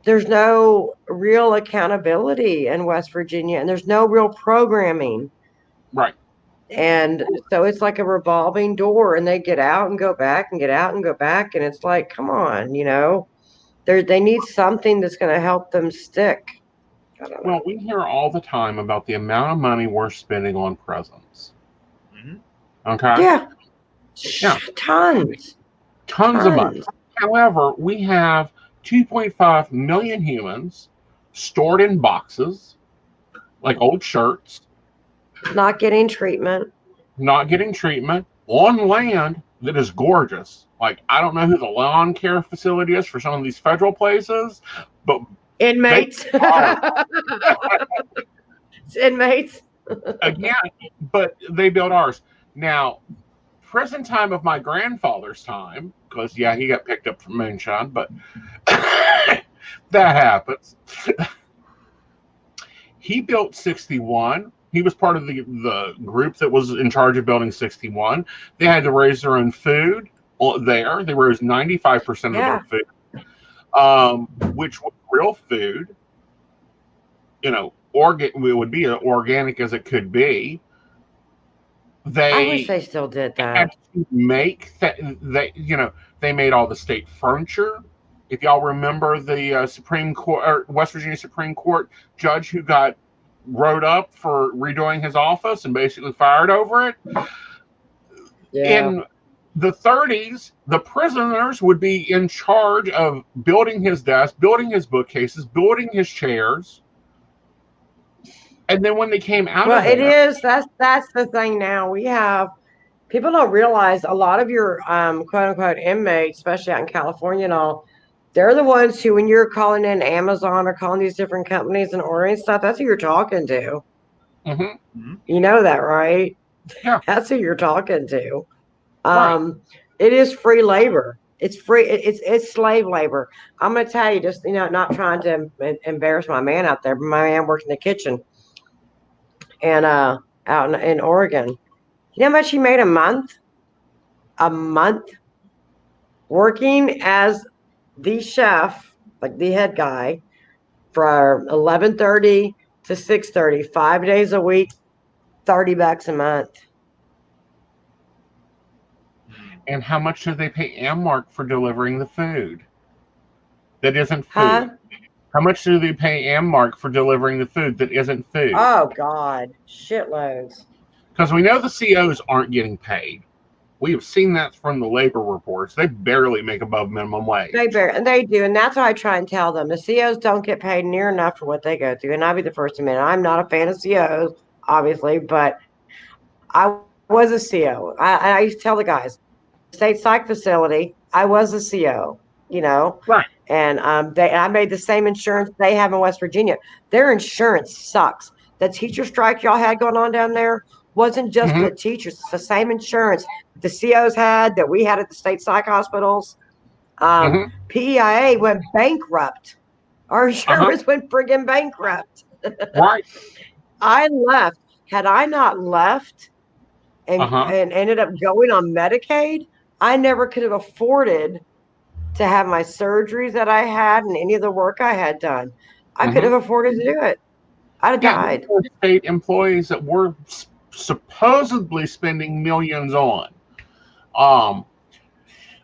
there's no real accountability in West Virginia, and there's no real programming. Right. And so it's like a revolving door, and they get out and go back and get out and go back. And it's like, come on, they need something that's going to help them stick. I don't know. Well, we hear all the time about the amount of money we're spending on prisons. Okay? Yeah. Yeah. Tons of money. However, we have 2.5 million humans stored in boxes, like old shirts. Not getting treatment. On land that is gorgeous. Like, I don't know who the lawn care facility is for some of these federal places, but inmates. It's inmates. Again, but they built ours. Now, prison time of my grandfather's time, because, yeah, he got picked up for moonshine, but that happens. He built 61. He was part of the group that was in charge of building 61. They had to raise their own food there. They raised 95% of their food, which was real food. It would be as organic as it could be. I wish they still did that. Had to make they made all the state furniture. If y'all remember the Supreme Court or West Virginia Supreme Court judge who got wrote up for redoing his office and basically fired over it. Yeah. In the 30s, the prisoners would be in charge of building his desk, building his bookcases, building his chairs. And then when they came out of it is. That's the thing now. We have people don't realize a lot of your quote unquote inmates, especially out in California and all, they're the ones who, when you're calling in Amazon or calling these different companies and ordering stuff, that's who you're talking to. Mm-hmm. You know that, right? Yeah. That's who you're talking to. Right. It is free labor. It's free. It's slave labor. I'm going to tell you, just, not trying to embarrass my man out there, but my man works in the kitchen and out in Oregon. You know how much he made a month? A month working as the chef, like the head guy, from 11:30 to 6:30, 5 days a week, $30 a month. And how much do they pay Ammark for delivering the food? That isn't food. Huh? How much do they pay Ammark for delivering the food that isn't food? Oh, God. Shitloads. Because we know the COs aren't getting paid. We have seen that from the labor reports. They barely make above minimum wage. They do. And that's what I try and tell them. The COs don't get paid near enough for what they go through. And I'll be the first to admit, I'm not a fan of COs, obviously, but I was a CO. I used to tell the guys, state psych facility, I was a CO, Right. And I made the same insurance they have in West Virginia. Their insurance sucks. The teacher strike y'all had going on down there wasn't just for the teachers. It's the same insurance the COs had that we had at the state psych hospitals. PEIA went bankrupt. Our insurance went friggin' bankrupt. Right. I left. Had I not left and ended up going on Medicaid, I never could have afforded to have my surgeries that I had and any of the work I had done. I could have afforded to do it. I'd have died. State employees that were supposedly spending millions on.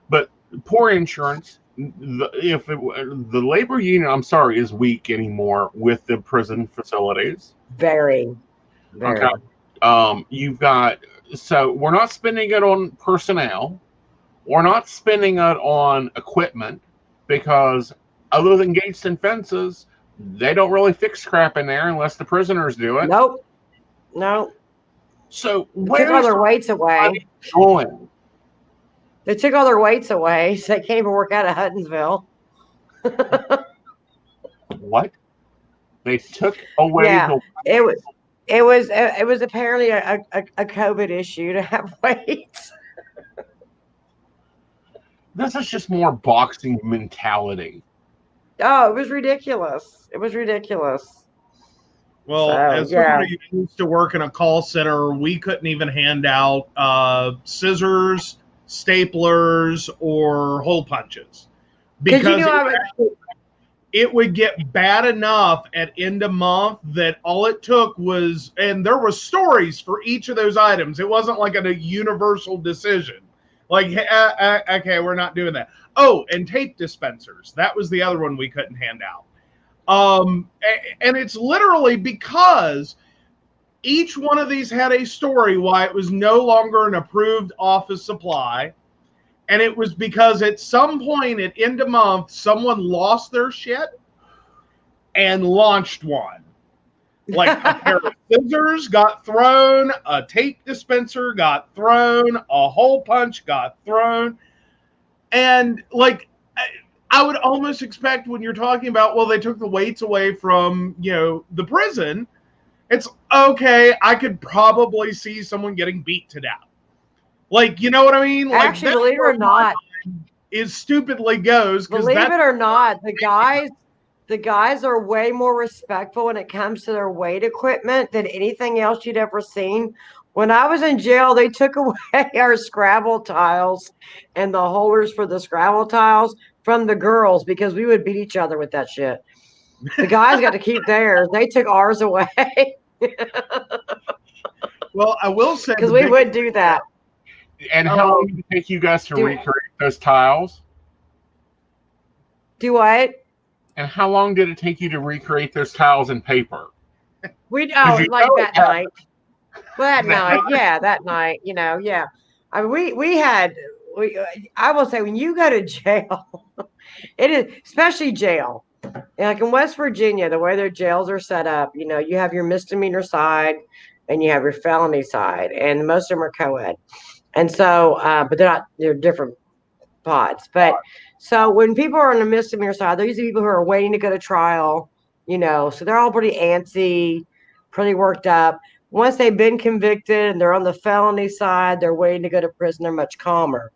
But poor insurance. The labor union, I'm sorry, is weak anymore with the prison facilities. Very. Okay. You've got, so we're not spending it on personnel. We're not spending it on equipment because other than gates and fences, they don't really fix crap in there unless the prisoners do it. Nope. No. So they took all their weights away. They took all their weights away, so they can't even work out of Huttonsville. What? They took away the it was apparently a COVID issue to have weights. This is just more boxing mentality. Oh, it was ridiculous. It was ridiculous. Well, So, as yeah. somebody who used to work in a call center, we couldn't even hand out scissors, staplers, or hole punches because it would get bad enough at end of month that all it took was, and there were stories for each of those items. It wasn't like a universal decision. Like, okay, we're not doing that. Oh, and tape dispensers. That was the other one we couldn't hand out. And it's literally because each one of these had a story why it was no longer an approved office supply. And it was because at some point at end of month, someone lost their shit and launched one. Like a pair of scissors got thrown, a tape dispenser got thrown, a hole punch got thrown. And like, I would almost expect when you're talking about, well, they took the weights away from, the prison. It's okay. I could probably see someone getting beat to death. Like, you know what I mean? Like, actually, believe it or not, is stupidly goes. Believe it or not, the guys are way more respectful when it comes to their weight equipment than anything else you'd ever seen. When I was in jail, they took away our Scrabble tiles and the holders for the Scrabble tiles from the girls because we would beat each other with that shit. The guys got to keep theirs. They took ours away. Well, I will say because we would do that. And how long did it take you guys to recreate those tiles? Do what? And how long did it take you to recreate those tiles in paper? Like that night. Well, that night, yeah, that night, yeah. I mean, I will say when you go to jail, it is, especially jail, like in West Virginia, the way their jails are set up, you have your misdemeanor side and you have your felony side, and most of them are co-ed. And so, but they're different pods. But so when people are on the misdemeanor side, they're usually people who are waiting to go to trial, so they're all pretty antsy, pretty worked up. Once they've been convicted and they're on the felony side, they're waiting to go to prison, they're much calmer.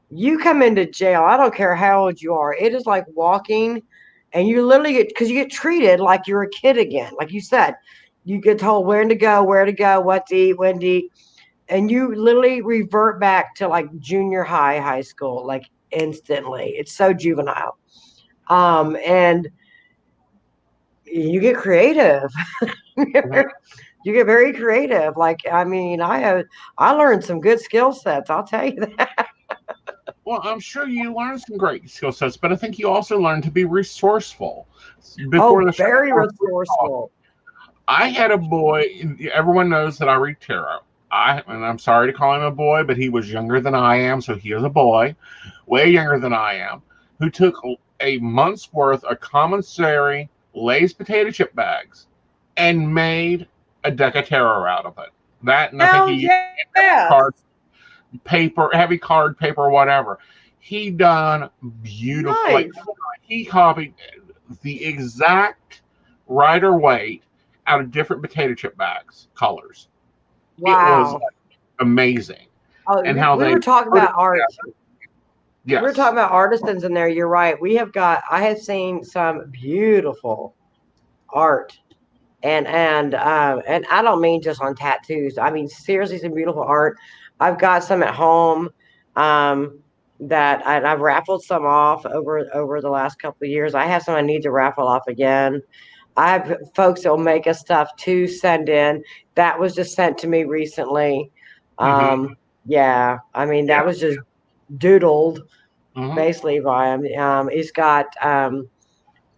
You come into jail, I don't care how old you are, it is like walking, and you literally because you get treated like you're a kid again. Like you said, you get told where to go, what to eat, when to eat. And you literally revert back to like junior high school, like instantly. It's so juvenile. And you get creative. You get very creative. Like, I mean, I learned some good skill sets. I'll tell you that. Well, I'm sure you learned some great skill sets, but I think you also learned to be resourceful. Very resourceful. I had a boy. Everyone knows that I read tarot. And I'm sorry to call him a boy, but he was younger than I am, so he is a boy, way younger than I am, who took a month's worth of commissary Lay's potato chip bags and made a deck of tarot out of it. That, and I think he used card paper, heavy card paper, whatever. He done beautiful. Nice. Like, he copied the exact Rider-Waite out of different potato chip bags, colors. Wow. It was amazing. Oh, and how we were talking about art. Yes. We were talking about artisans in there. You're right. I have seen some beautiful art. And I don't mean just on tattoos. I mean, seriously, some beautiful art. I've got some at home that I've raffled some off over the last couple of years. I have some I need to raffle off again. I have folks that will make us stuff to send in. That was just sent to me recently. Yeah, I mean, that was just doodled basically by him. He's got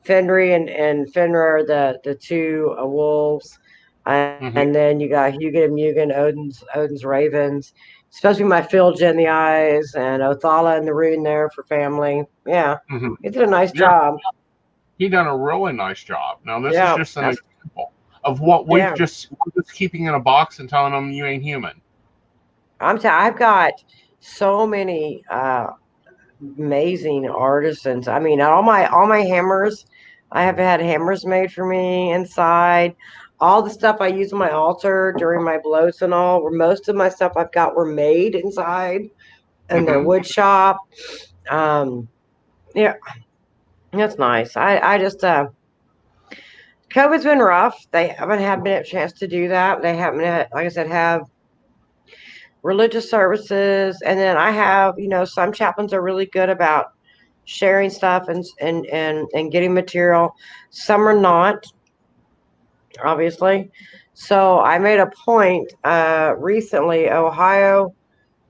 Fenry and Fenrir, the two wolves. And then you got Hugin and Mugen, Odin's ravens. Supposed to be my Filja in the eyes, and Othala in the rune there for family. Yeah, he did a nice job. He done a really nice job. Now this is just an example of what we're just keeping in a box and telling them you ain't human. I've got so many amazing artisans. I mean, all my hammers. I have had hammers made for me inside. All the stuff I use on my altar during my blows and all, most of my stuff I've got were made inside in their wood shop. Yeah, that's nice. I just COVID's been rough. They haven't had been a chance to do that. They haven't had, like I said, have religious services, and then I have, some chaplains are really good about sharing stuff and getting material. Some are not, obviously. So I made a point recently. Ohio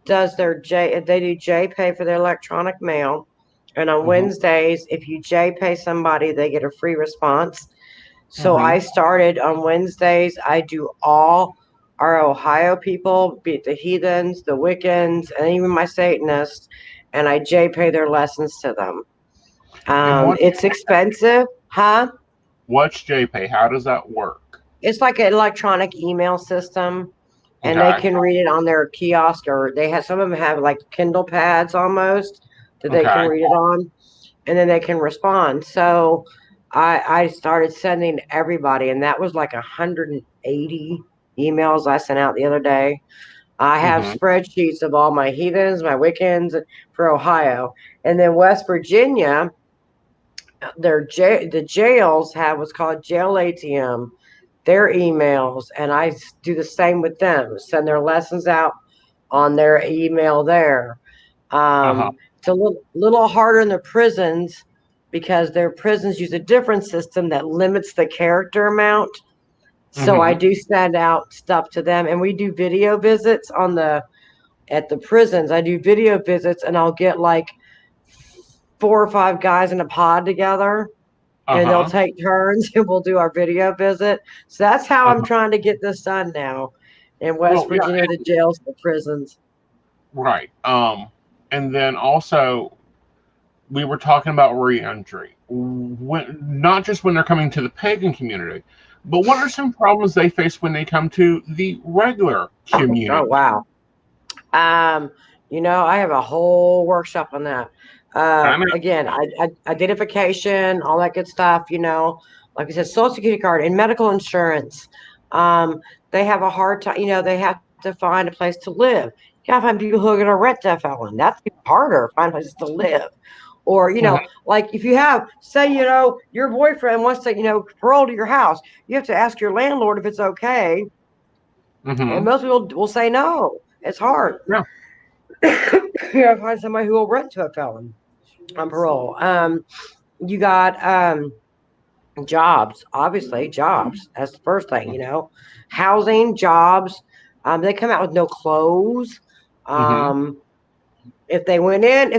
does they do J pay for their electronic mail, and on Wednesdays, if you J pay somebody, they get a free response. So I started on Wednesdays. I do all our Ohio people, be it the Heathens, the Wiccans, and even my Satanists, and I J pay their lessons to them. It's expensive, huh? What's JPay? How does that work? It's like an electronic email system, and they can read it on their kiosk, or some of them have like Kindle pads almost that they can read it on, and then they can respond. So I started sending everybody, and that was like 180 emails I sent out the other day. I have spreadsheets of all my Heathens, my Wiccans for Ohio, and then West Virginia. The jails have what's called jail ATM, their emails, and I do the same with them. Send their lessons out on their email there. It's a little harder in the prisons because their prisons use a different system that limits the character amount. So I do send out stuff to them, and we do video visits at the prisons. I do video visits, and I'll get like 4 or 5 guys in a pod together, and they'll take turns, and we'll do our video visit. So that's how I'm trying to get this done now in West Virginia, the jails, the prisons. Right. And then also, we were talking about re-entry. Not just when they're coming to the pagan community, but what are some problems they face when they come to the regular community? Oh, wow. I have a whole workshop on that. Again, identification, all that good stuff, like I said, Social Security card and medical insurance. They have a hard time, they have to find a place to live. You gotta find people who are gonna rent to a felon. That's harder, find places to live. Or, like if you have, say, your boyfriend wants to, parole to your house, you have to ask your landlord if it's okay. And most people will say no. It's hard. Yeah. You gotta find somebody who will rent to a felon on parole. You got jobs, obviously, jobs. That's the first thing, housing, jobs. They come out with no clothes. If they went in,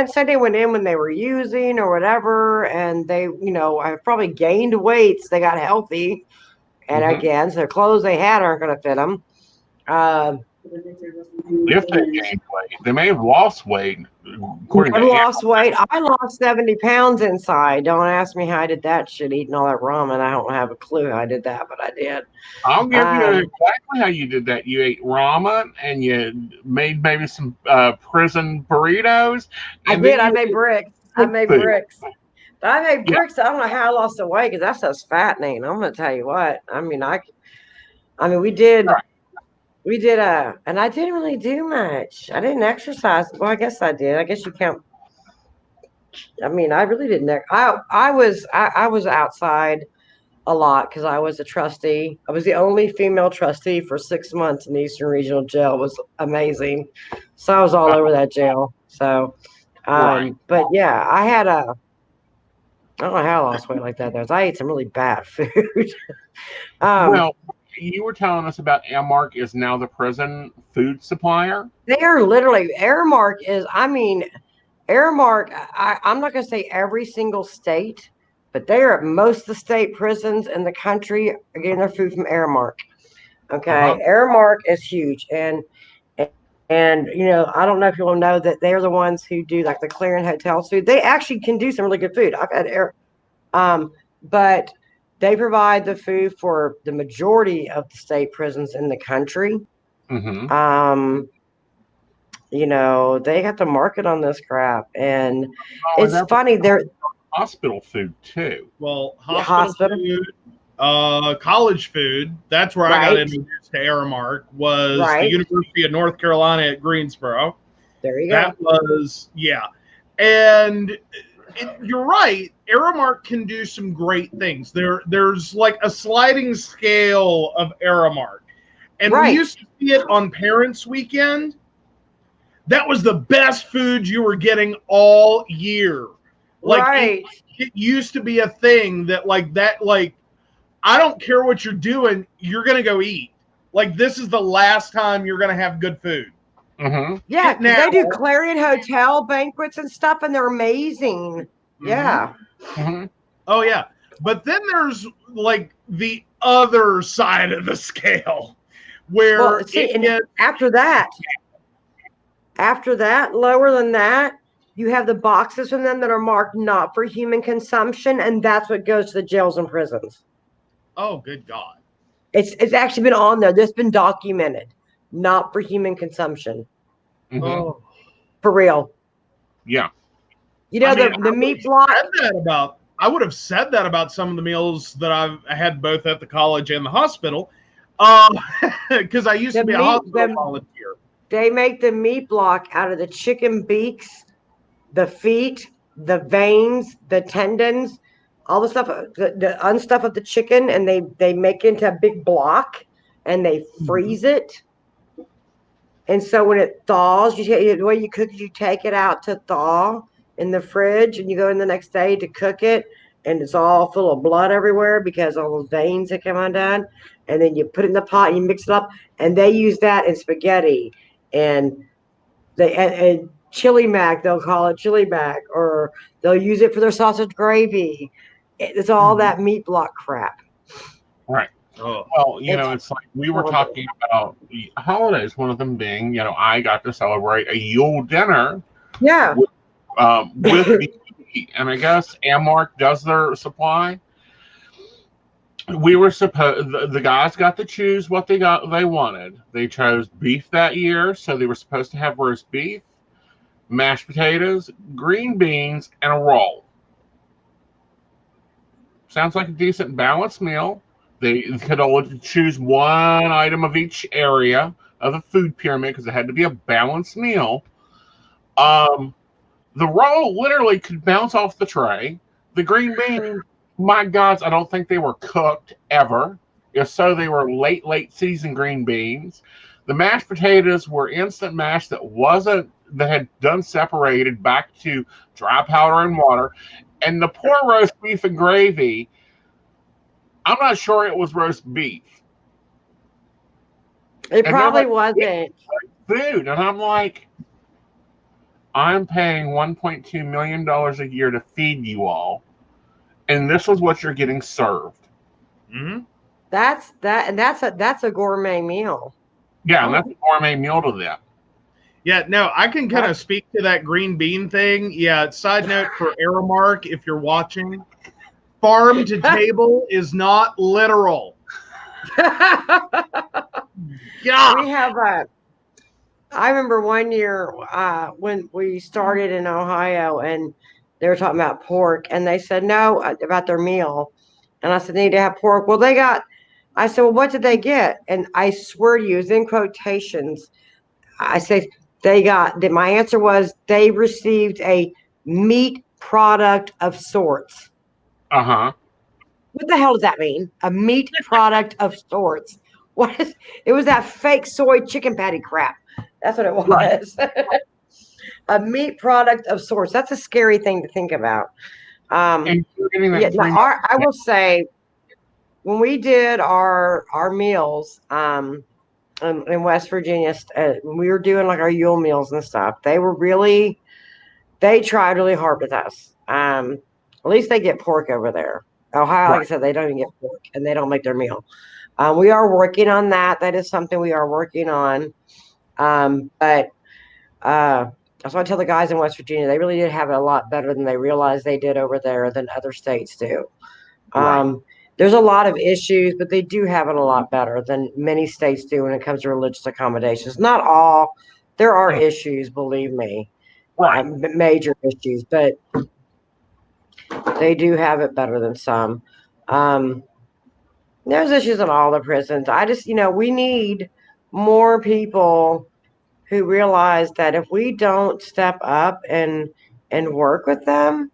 say they went in when they were using or whatever, and they, have probably gained weight, so they got healthy. And again, so their clothes they had aren't going to fit them. If they gained weight, they may have lost weight. I lost weight. I lost 70 pounds inside. Don't ask me how I did that shit, eating all that ramen. I don't have a clue how I did that, but I did. I'll give you exactly how you did that. You ate ramen and you made maybe some prison burritos. I did. I made bricks. I made bricks. But I made bricks. I don't know how I lost the weight because that's just fattening. I'm going to tell you what. I mean, we did. Right. We did and I didn't really do much. I didn't exercise. Well, I guess I did. I guess you can't. I mean, I really didn't. I was outside a lot because I was a trustee. I was the only female trustee for 6 months in the Eastern Regional Jail. It was amazing. So I was all over that jail. So, but yeah, I had I don't know how I lost weight like that. I ate some really bad food. Well, you were telling us about Airmark is now the prison food supplier. They are literally, Airmark is, Airmark, I'm not going to say every single state, but they are at most of the state prisons in the country are getting their food from Airmark. Okay. Airmark is huge. And I don't know if you will know that they're the ones who do like the Clarion Hotels food. They actually can do some really good food. I've had but they provide the food for the majority of the state prisons in the country. They got the market on this crap, and it's funny. They're hospital food too. Well, hospital food, college food. That's where I got introduced to Airmark. Was the University of North Carolina at Greensboro. There you go. That was And you're right. Aramark can do some great things. There's like a sliding scale of Aramark. And we used to see it on Parents' Weekend. That was the best food you were getting all year. Like it used to be a thing that I don't care what you're doing, you're gonna go eat. Like this is the last time you're gonna have good food. Mm-hmm. Yeah, they do Clarion Hotel banquets and stuff, and they're amazing. Mm-hmm. Yeah. Mm-hmm. Oh yeah, but then there's like the other side of the scale, where after that, lower than that, you have the boxes from them that are marked not for human consumption, and that's what goes to the jails and prisons. Oh, good God! It's actually been on there. This has been documented. Not for human consumption. Mm-hmm. Oh, for real. Yeah. You know, the meat block. I would have said that about some of the meals that I've had both at the college and the hospital, because I used to be a hospital volunteer. They make the meat block out of the chicken beaks, the feet, the veins, the tendons, all the stuff, the unstuff of the chicken, and they make it into a big block, and they freeze it. And so when it thaws, the way you cook it, you take it out to thaw in the fridge, and you go in the next day to cook it, and it's all full of blood everywhere because all those veins that come undone. And then you put it in the pot and you mix it up, and they use that in spaghetti and chili mac. They'll call it chili mac, or they'll use it for their sausage gravy. It's all that meat block crap. Right. Oh. Well, it's like we were talking about the holidays, one of them being, I got to celebrate a Yule dinner. Yeah. With BT, and I guess Aramark does their supply. We were supposed, the guys got to choose what they wanted. They chose beef that year, so they were supposed to have roast beef, mashed potatoes, green beans, and a roll. Sounds like a decent balanced meal. They could only choose one item of each area of the food pyramid because it had to be a balanced meal. The roll literally could bounce off the tray. The green beans, my gods, I don't think they were cooked ever. If so, they were late season green beans. The mashed potatoes were instant mash that had done separated back to dry powder and water. And the poor roast beef and gravy, I'm not sure it was roast beef. It probably wasn't. Food. And I'm like, I'm paying $1.2 million a year to feed you all. And this is what you're getting served. Mm-hmm. That's a gourmet meal. Yeah, and that's a gourmet meal to them. Yeah, no, I can kind of speak to that green bean thing. Yeah, side note for Aramark, if you're watching, farm to table is not literal. Yeah. We have I remember one year when we started in Ohio, and they were talking about pork, and they said no about their meal. And I said, they need to have pork. Well, I said, well, what did they get? And I swear to you, it's in quotations. I said, my answer was they received a meat product of sorts. Uh-huh. What the hell does that mean? A meat product of sorts. It was that fake soy chicken patty crap. That's what it was. Right. A meat product of sorts. That's a scary thing to think about. I will say, when we did our meals in West Virginia, we were doing like our Yule meals and stuff. They tried really hard with us. At least they get pork over there. Ohio, like I said, they don't even get pork, and they don't make their meal. We are working on that. That is something we are working on. But that's why I tell the guys in West Virginia, they really did have it a lot better than they realized they did over there than other states do. There's a lot of issues, but they do have it a lot better than many states do when it comes to religious accommodations. Not all. There are issues, believe me. Major issues, but they do have it better than some. There's issues in all the prisons. I just, we need more people who realize that if we don't step up and and work with them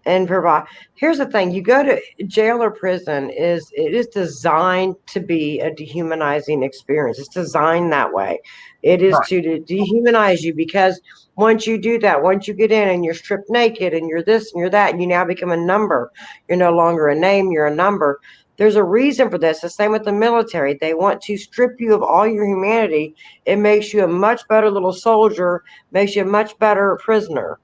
and provide. Here's the thing: you go to jail or prison, it is designed to be a dehumanizing experience. It's designed that way. It is Right. to dehumanize you, because once you do that, once you get in and you're stripped naked and you're this and you're that, and you now become a number. You're no longer a name, you're a number. There's a reason for this. The same with the military. They want to strip you of all your humanity. It makes you a much better little soldier, makes you a much better prisoner.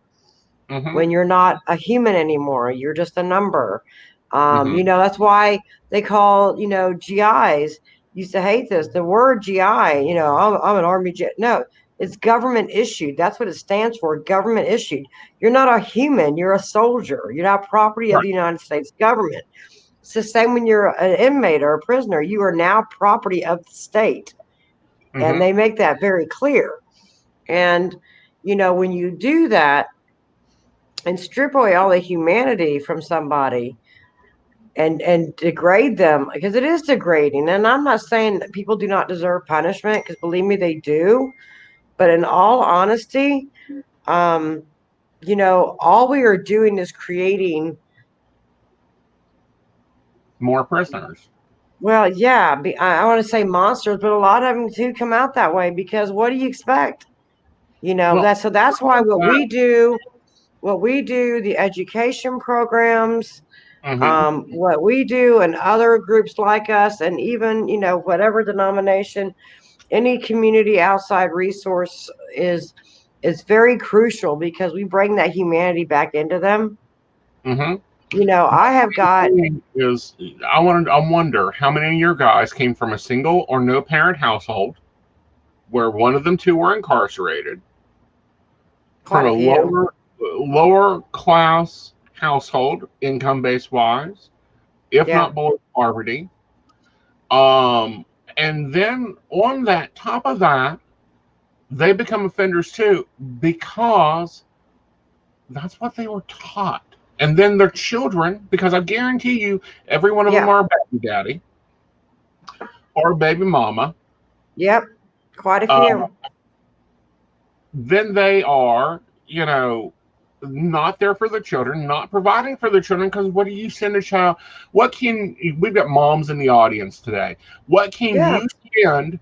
When you're not a human anymore, you're just a number. That's why they call, GIs. Used to hate this. The word GI, I'm an Army GI. No, it's government issued. That's what it stands for, government issued. You're not a human. You're a soldier. You're not property of the United States government. It's the same when you're an inmate or a prisoner. You are now property of the state. And they make that very clear. And, when you do that, and strip away all the humanity from somebody and degrade them, because it is degrading. And I'm not saying that people do not deserve punishment, because believe me, they do. But in all honesty, all we are doing is creating more prisoners. Well, yeah, I want to say monsters, but a lot of them do come out that way, because what do you expect? That's why what we do, the education programs, what we do, and other groups like us, and even, whatever denomination, any community outside resource is very crucial, because we bring that humanity back into them. I have got I wonder how many of your guys came from a single or no parent household where one of them two were incarcerated, from a lower class household, income base wise, if not below poverty. And then on that, top of that, they become offenders too, because that's what they were taught. And then their children, because I guarantee you, every one of them are a baby daddy or a baby mama. Yep, quite a few. Then they are, not there for the children, not providing for the children, because what do you send a child? We've got moms in the audience today. What can you spend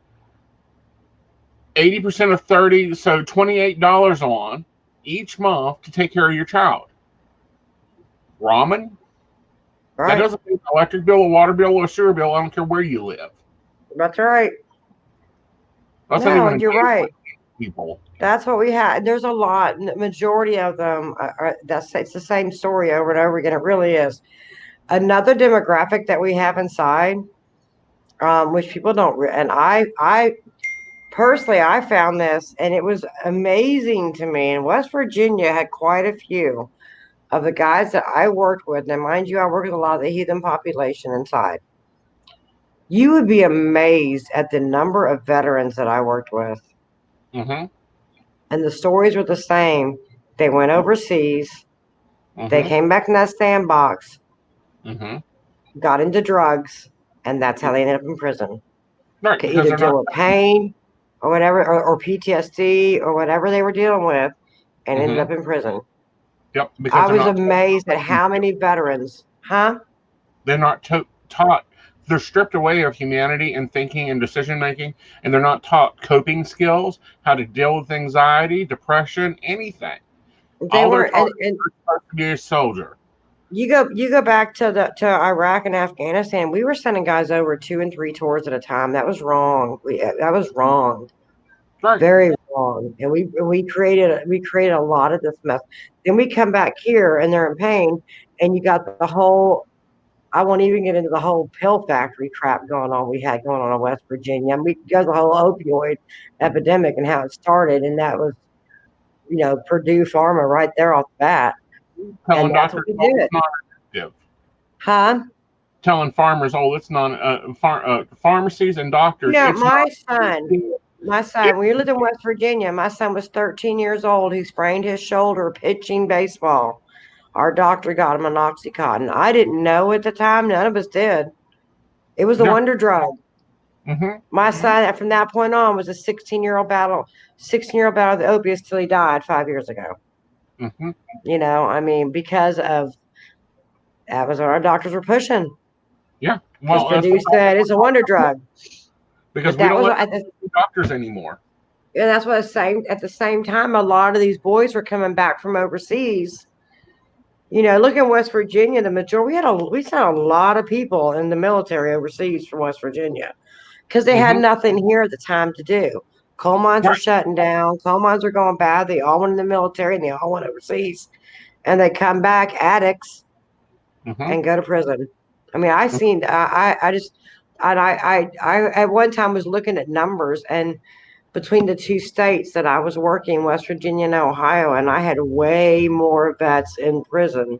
80% of 30, so $28 on each month to take care of your child? Ramen? Right. That doesn't mean electric bill, a water bill, or a sewer bill. I don't care where you live. That's right. You're right. People. That's what we had. There's a lot. The majority of them, it's the same story over and over again. It really is. Another demographic that we have inside, which people don't, and I personally, I found this, and it was amazing to me. And West Virginia had quite a few of the guys that I worked with. Now, mind you, I worked with a lot of the heathen population inside. You would be amazed at the number of veterans that I worked with. And the stories were the same. They went overseas. They came back in that sandbox, got into drugs, and that's how they ended up in prison. Right, to either deal with pain or whatever, or PTSD or whatever they were dealing with, and ended up in prison. Yep. I was amazed at how many veterans, They're not taught. They're stripped away of humanity and thinking and decision making, and they're not taught coping skills, how to deal with anxiety, depression, anything. They were to be a soldier. You go back to Iraq and Afghanistan. We were sending guys over 2 and 3 tours at a time. That was wrong. That was wrong. Right. Very wrong. And we created a lot of this mess. Then we come back here and they're in pain, and you got the whole. I won't even get into the whole pill factory crap we had going on in West Virginia. We got the whole opioid epidemic and how it started, and that was, Purdue Pharma right there off the bat. Telling doctors it's not effective. Telling farmers, it's not pharmacies and doctors. Yeah, my son, when we lived in West Virginia, my son was 13 years old. He sprained his shoulder pitching baseball. Our doctor got him an Oxycontin. I didn't know at the time. None of us did. It was a wonder drug. My son, from that point on, was a 16-year-old battle of the opiates till he died 5 years ago. Mm-hmm. You know, I mean, because of that was what our doctors were pushing. Yeah. Because Well, that's Purdue said it's a wonder drug. because But we that don't was let at the, doctors anymore. and that's what at the same time, a lot of these boys were coming back from overseas. You know, look in West Virginia, the majority we sent a lot of people in the military overseas from West Virginia because they had Mm-hmm. nothing here at the time to do. Coal mines were Right. shutting down, coal mines were going bad. They all went in the military and they all went overseas. And they come back addicts Mm-hmm. and go to prison. I mean, I just, I at one time was looking at numbers, and between the two states that I was working, West Virginia and Ohio, and I had way more vets in prison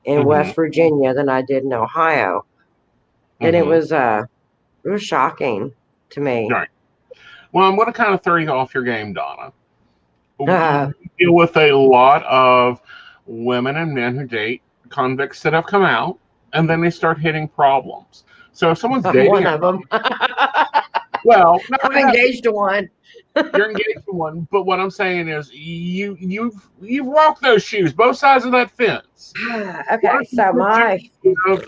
in Mm-hmm. West Virginia than I did in Ohio. And Mm-hmm. it was shocking to me. Right. Well, I'm going to kind of throw you off your game, Donna. Uh, You deal with a lot of women and men who date convicts that have come out, and then they start hitting problems. So if someone's I'm dating one of them. well, no, I'm yeah, engaged to one. you're engaged to one. But what I'm saying is, you've walked those shoes, both sides of that fence. Okay, so my Of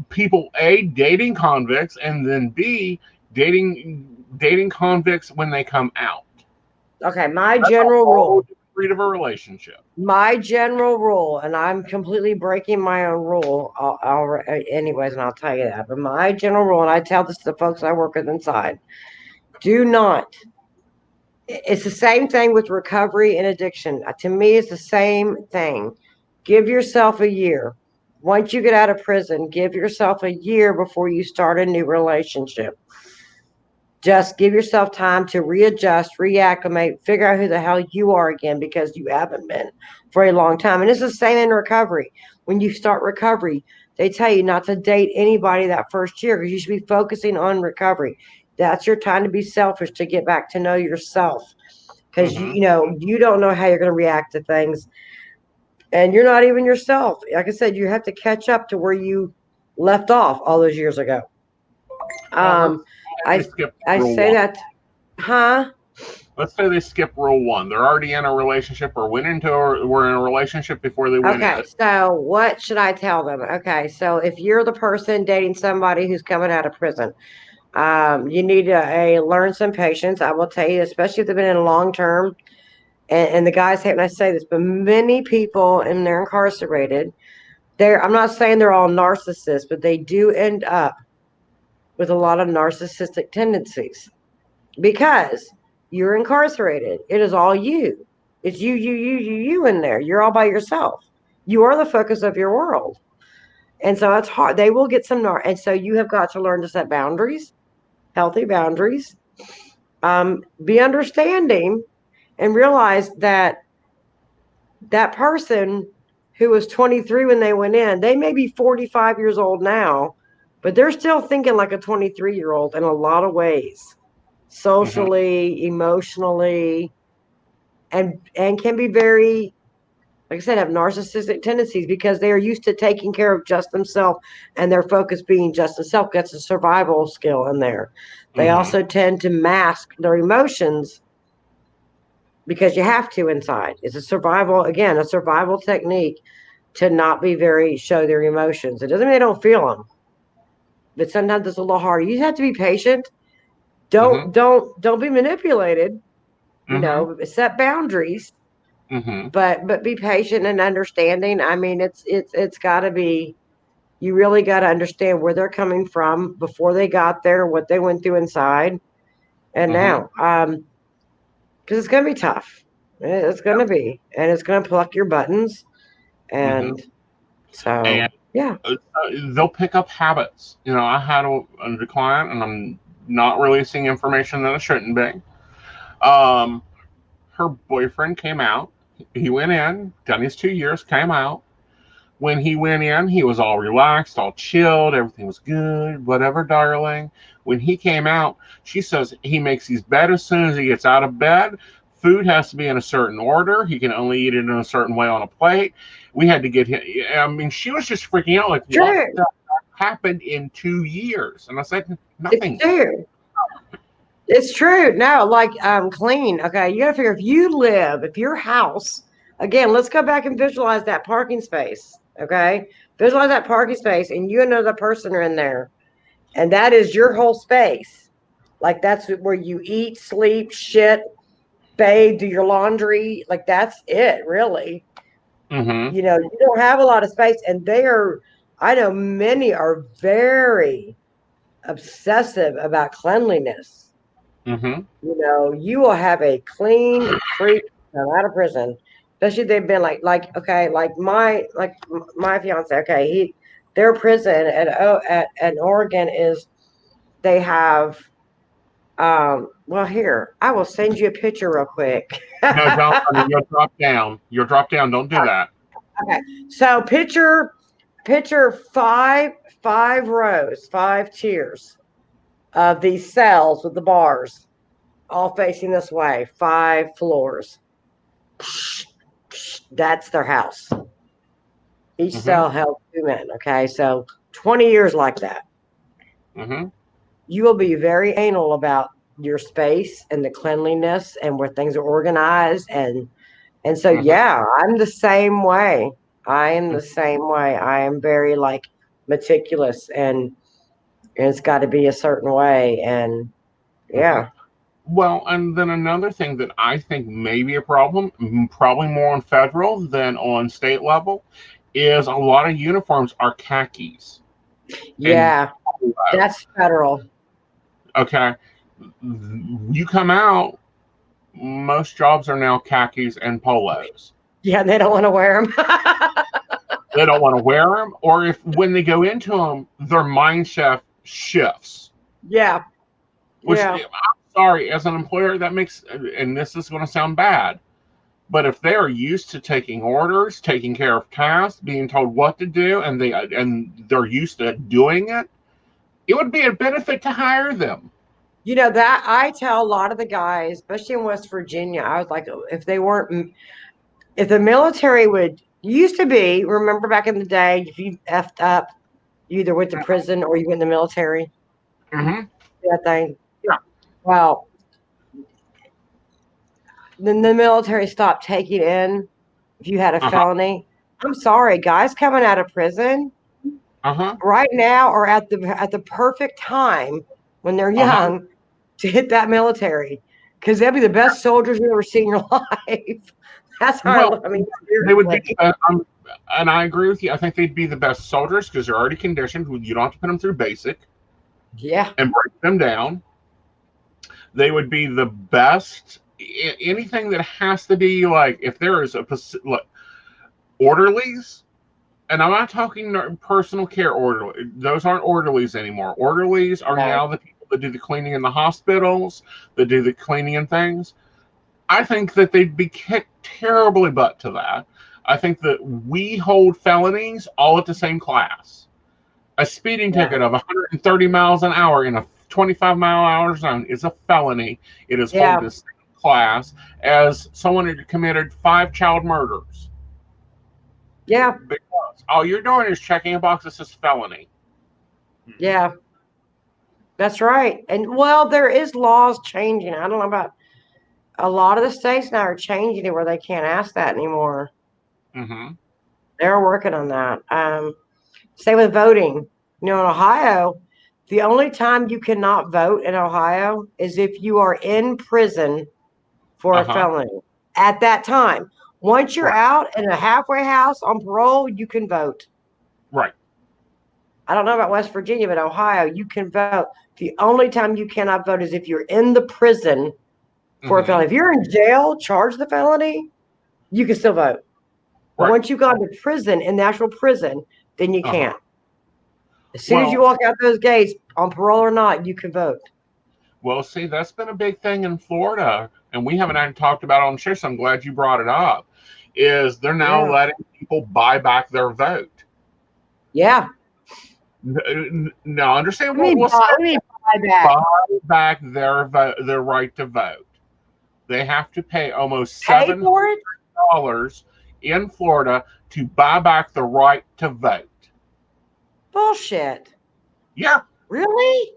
people A, dating convicts, and then B, dating convicts when they come out. okay, my That's a general whole rule. different breed of a relationship. My general rule, and I'm completely breaking my own rule. Anyways, and I'll tell you that. But my general rule, and I tell this to the folks I work with inside: do not. It's the same thing with recovery and addiction. To me, it's the same thing. Give yourself a year. Once you get out of prison, give yourself a year before you start a new relationship. Just give yourself time to readjust, reacclimate, figure out who the hell you are again because you haven't been for a long time. And it's the same in recovery. When you start recovery, they tell you not to date anybody that first year because you should be focusing on recovery. That's your time to be selfish, to get back to know yourself because Mm-hmm. you don't know how you're going to react to things, and you're not even yourself. Like I said, you have to catch up to where you left off all those years ago. Well, let's Um, say they I skip I rule say one. that, huh? Let's say they skip rule one. They're already in a relationship or were in a relationship before they went Okay, in. so what should I tell them? Okay, so if you're the person dating somebody who's coming out of prison, you need to learn some patience. I will tell you, especially if they've been in long term. And the guys hate when I say this, but many people, and they're incarcerated, I'm not saying they're all narcissists, but they do end up with a lot of narcissistic tendencies because you're incarcerated. It is all you. It's you in there. You're all by yourself. You are the focus of your world. And so it's hard. They will get some and so you have got to learn to set boundaries, healthy boundaries, be understanding, and realize that that person who was 23 when they went in, they may be 45 years old now, but they're still thinking like a 23-year-old in a lot of ways, Mm-hmm. socially, emotionally, and can be very, like I said, have narcissistic tendencies because they are used to taking care of just themselves and their focus being just themselves. That's a survival skill in there. They Mm-hmm. also tend to mask their emotions because you have to inside. It's a survival technique to not be show their emotions. It doesn't mean they don't feel them, but sometimes it's a little hard. You have to be patient. Mm-hmm. Don't be manipulated. Mm-hmm. Set boundaries, Mm-hmm. but be patient and understanding. I mean, it's got to be. You really got to understand where they're coming from before they got there, what they went through inside, and Mm-hmm. now, because it's going to be tough. It's going to be, and it's going to pluck your buttons, Mm-hmm. and so And yeah. they'll pick up habits. I had a client, and I'm not releasing information that I shouldn't be. Um, Her boyfriend came out. He went in, done his 2 years, came out. When he went in, he was all relaxed, all chilled. Everything was good, whatever, darling. When he came out, she says he makes his bed as soon as he gets out of bed. Food has to be in a certain order. He can only eat it in a certain way on a plate. We had to get him. I mean, she was just freaking out, like, what True. happened in 2 years? And I said, It's nothing. true. It's true. No, like clean. Okay, you got to figure if your house. again, let's go back and visualize that parking space. Okay. Visualize that parking space, and you and another person are in there. And that is your whole space. Like that's where you eat, sleep, shit, bathe, do your laundry. Like that's it, really. Mm-hmm. You know, you don't have a lot of space. And I know many are very obsessive about cleanliness. Mm-hmm. You know, you will have a clean freak come out of prison, especially they've been like my fiance. Okay, their prison at Oregon is they have well, here I will send you a picture real quick. No, don't. I mean, you'll drop down. You'll drop down. Don't do that. Okay, so picture five rows, 5 tiers of these cells with the bars all facing this way, 5 floors. That's their house. Each cell held 2 men. Okay, so 20 years like that. Mm-hmm. You will be very anal about your space and the cleanliness and where things are organized. And so, yeah, I'm the same way. I am the same way. I am very like meticulous, and it's got to be a certain way. And yeah. Well, and then another thing that I think may be a problem, probably more on federal than on state level, is a lot of uniforms are khakis. Yeah, that's federal. Okay. You come out, most jobs are now khakis and polos. Yeah, they don't want to wear them. They don't want to wear them, or if when they go into them, their mindset shifts. Yeah. Which, I'm sorry, as an employer, that makes, and this is going to sound bad, but if they are used to taking orders, taking care of tasks, being told what to do, and they're used to doing it, it would be a benefit to hire them. You know, that I tell a lot of the guys, especially in West Virginia, I was like, if the military used to be, remember back in the day, if you effed up, you either went to prison or you went in the military. Mm-hmm. That thing. Yeah. Well, then the military stopped taking in if you had a felony. I'm sorry, guys coming out of prison right now are at the perfect time when they're young to hit that military, because they'll be the best soldiers you've ever seen in your life. That's how I mean. They would be, and I agree with you. I think they'd be the best soldiers because they're already conditioned. You don't have to put them through basic. Yeah. And break them down. They would be the best. Anything that has to be like, if there is orderlies, and I'm not talking personal care orderly. Those aren't orderlies anymore. Orderlies are now the people that do the cleaning in the hospitals, that do the cleaning and things. I think that they'd be kicked terribly butt to that. I think that we hold felonies all at the same class. A speeding ticket of 130 miles an hour in a 25-mile-an-hour zone is a felony. It is held the same class as someone who committed 5 child murders. Yeah. Because all you're doing is checking a box that says felony. Yeah. That's right. And well, there is laws changing. I don't know about a lot of the states now are changing it where they can't ask that anymore. They're working on that. Same with voting. You know, in Ohio, the only time you cannot vote in Ohio is if you are in prison for a felony at that time. Once you're out in a halfway house on parole, you can vote. Right. I don't know about West Virginia, but Ohio, you can vote. The only time you cannot vote is if you're in the prison for a felony. If you're in jail, charged the felony, you can still vote. But once you've gone to prison, in the actual prison, then you can't. As soon as you walk out those gates, on parole or not, you can vote. Well, see, that's been a big thing in Florida, and we haven't actually talked about it on the show, so I'm glad you brought it up, is they're now letting people buy back their vote. Yeah. Now, understand what mean buy back their right to vote. They have to pay almost $700 in Florida to buy back the right to vote. Bullshit. Yeah. Really?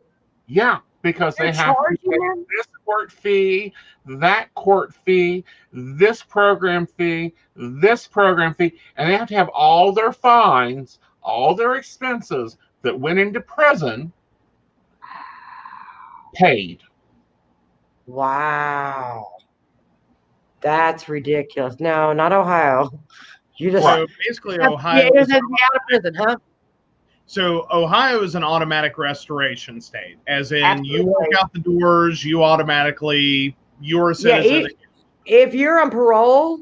Yeah. because they have to pay this court fee, that court fee, this program fee, and they have to have all their fines, all their expenses that went into prison paid. Wow. That's ridiculous. No, not Ohio. You just So basically, Ohio is out of prison, huh? So Ohio is an automatic restoration state, as in you walk out the doors, you automatically, you're a citizen. If you're on parole,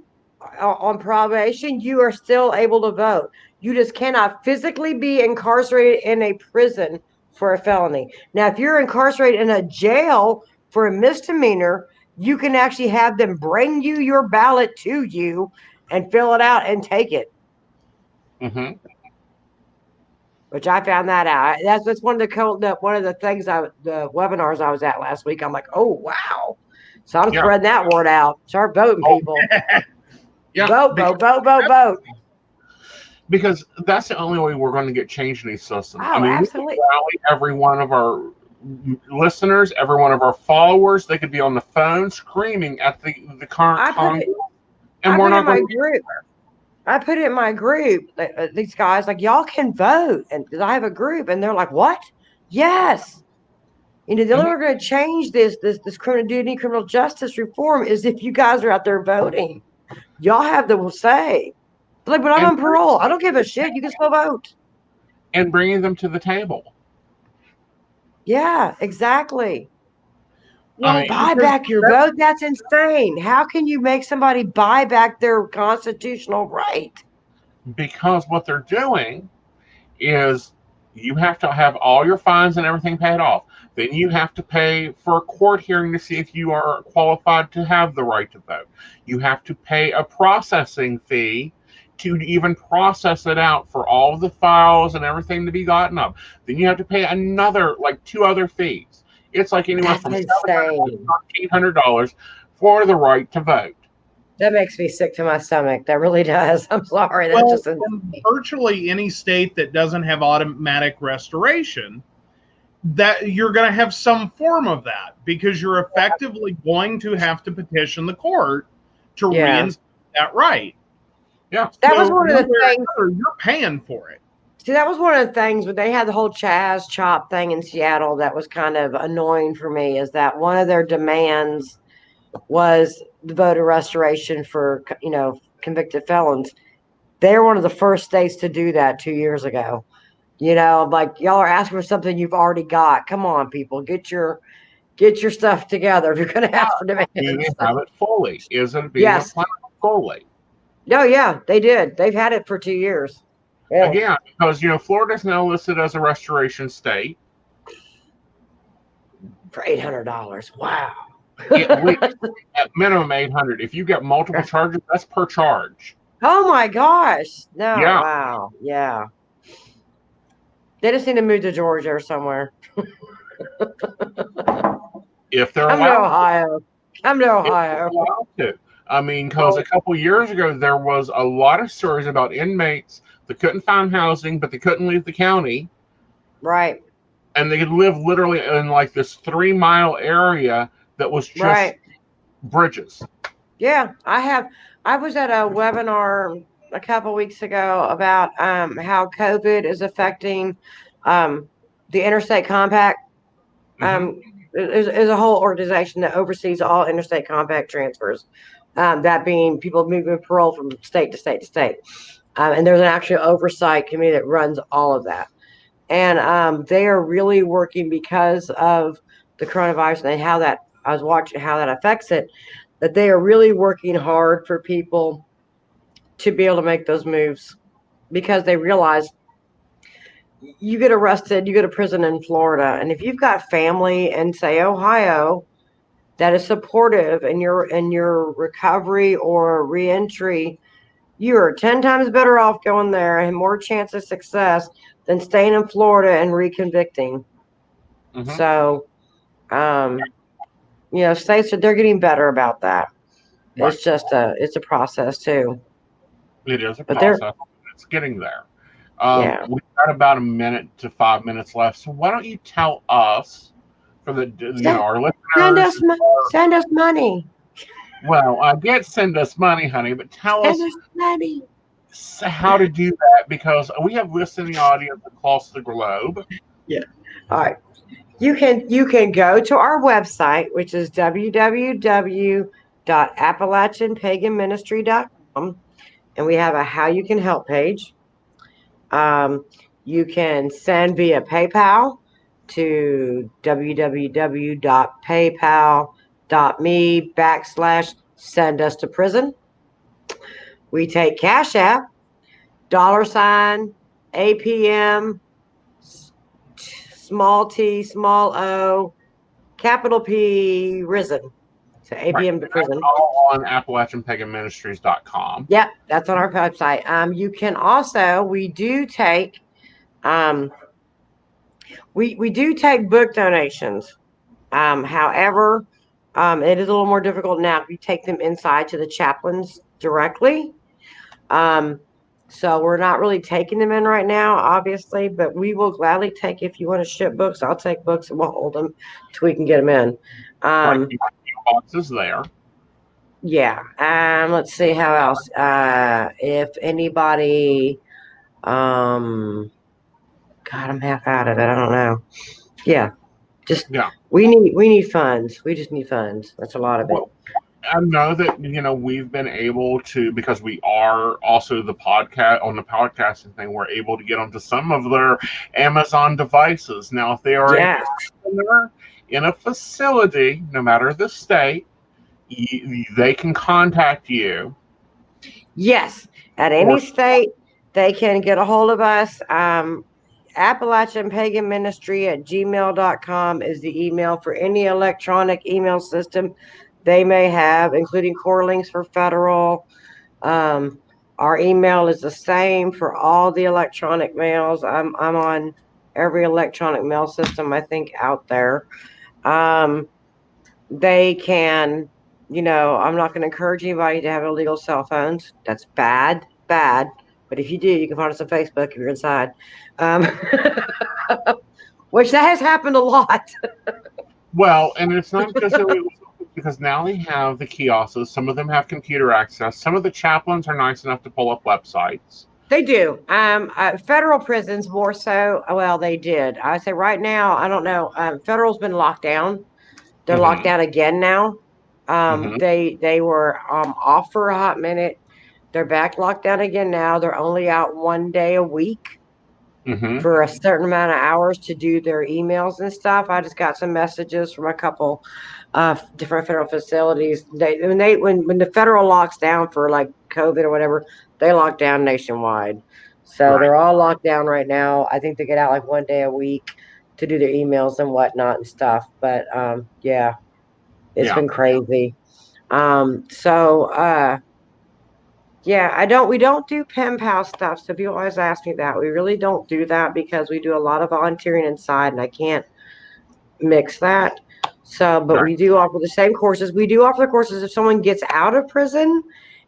on probation, you are still able to vote. You just cannot physically be incarcerated in a prison for a felony. Now, if you're incarcerated in a jail for a misdemeanor, you can actually have them bring you your ballot to you and fill it out and take it. Mm-hmm. Which I found that out. That's one of the things the webinars I was at last week. I'm like, oh wow! So I'm spreading that word out. Start voting, people. Vote. Because that's the only way we're going to get change in these systems. Oh, absolutely. We can rally every one of our listeners, every one of our followers. They could be on the phone screaming at the current Congress, and we're not going to. I put it in my group. These guys like, y'all can vote, and I have a group, and they're like, what? Yes. The only way we're going to change this criminal justice reform is if you guys are out there voting. Y'all have the say. Like, but I'm on parole. I don't give a shit. You can still vote. And bringing them to the table. Yeah, exactly. Well, buy back your vote. That's insane. How can you make somebody buy back their constitutional right? Because what they're doing is you have to have all your fines and everything paid off. Then you have to pay for a court hearing to see if you are qualified to have the right to vote. You have to pay a processing fee to even process it out for all the files and everything to be gotten up. Then you have to pay another, like 2 other fees. It's like anywhere from $700 to $1,800 for the right to vote. That makes me sick to my stomach. That really does. I'm sorry. That's virtually any state that doesn't have automatic restoration, that you're going to have some form of that, because you're effectively going to have to petition the court to reinstate that right. Yeah, that was one of the things. You're paying for it. See, that was one of the things when they had the whole Chaz Chop thing in Seattle that was kind of annoying for me, is that one of their demands was the voter restoration for, convicted felons. They're one of the first states to do that 2 years ago. Like, y'all are asking for something you've already got. Come on, people, get your stuff together if you're going to ask for demands. Do you have it fully? Is it being applied fully? No, yeah, they did. They've had it for 2 years. Yeah. Again, because Florida's now listed as a restoration state for $800. Wow. At minimum $800. If you get multiple charges, that's per charge. Oh my gosh! No, wow, yeah. They just need to move to Georgia or somewhere. If they're allowed. Come to Ohio. Because a couple years ago there was a lot of stories about inmates that couldn't find housing, but they couldn't leave the county. Right. And they could live literally in like this 3-mile area that was just bridges. Yeah, I was at a webinar a couple weeks ago about how COVID is affecting the Interstate Compact. There's a whole organization that oversees all interstate compact transfers. That being people moving parole from state to state to state. And there's an actual oversight committee that runs all of that. And they are really working because of the coronavirus and how that, I was watching how that affects it, that they are really working hard for people to be able to make those moves, because they realize you get arrested, you go to prison in Florida, and if you've got family in, say, Ohio, that is supportive in your recovery or reentry, you are 10 times better off going there and more chance of success than staying in Florida and reconvicting. So, states, they're getting better about that. Right. It's just it's a process too. It is a process. It's getting there. We've got about a minute to 5 minutes left. So why don't you tell us for the our Send listeners. send us money. Well, I get send us money, honey, but tell us money. how to do that, because we have listening audience across the globe. Yeah. All right. You can go to our website, which is www.appalachianpaganministry.com, and we have a how you can help page. You can send via PayPal to www.paypal.me/send us to prison. We take Cash App, $ APM, small t, small o, capital P, risen. So APM to prison. That's all on AppalachianPaganMinistries.com. Yep, that's on our website. You can also, we do take book donations. However, it is a little more difficult now. We take them inside to the chaplains directly. So we're not really taking them in right now, obviously, but we will gladly take, if you want to ship books, I'll take books and we'll hold them till we can get them in. Boxes there. Yeah. Let's see how else. If anybody, God, I'm half out of it. I don't know. Yeah. We need funds. We just need funds. That's a lot of it. I know that we've been able to, because we are also the podcasting thing, we're able to get onto some of their Amazon devices. Now, if they are in a facility, no matter the state, they can contact you. Yes, at any state, they can get a hold of us. Appalachian Pagan Ministry at gmail.com is the email for any electronic email system they may have, including core links for federal. Our email is the same for all the electronic mails. I'm on every electronic mail system, I think, out there. They can, I'm not going to encourage anybody to have illegal cell phones. That's bad. But if you do, you can find us on Facebook if you're inside. Which that has happened a lot. Well, and it's not just because now they have the kiosks. Some of them have computer access. Some of the chaplains are nice enough to pull up websites. They do. Federal prisons more so. Well, they did. I say right now, I don't know. Federal's been locked down. They're locked down again now. They were off for a hot minute. They're back locked down again now. They're only out one day a week for a certain amount of hours to do their emails and stuff. I just got some messages from a couple different federal facilities. When the federal locks down for like COVID or whatever, they lock down nationwide. So they're all locked down right now. I think they get out like one day a week to do their emails and whatnot and stuff. But it's been crazy. We don't do pen pal stuff. So people always ask me that. We really don't do that because we do a lot of volunteering inside and I can't mix that. So, but we do offer the same courses. We do offer the courses if someone gets out of prison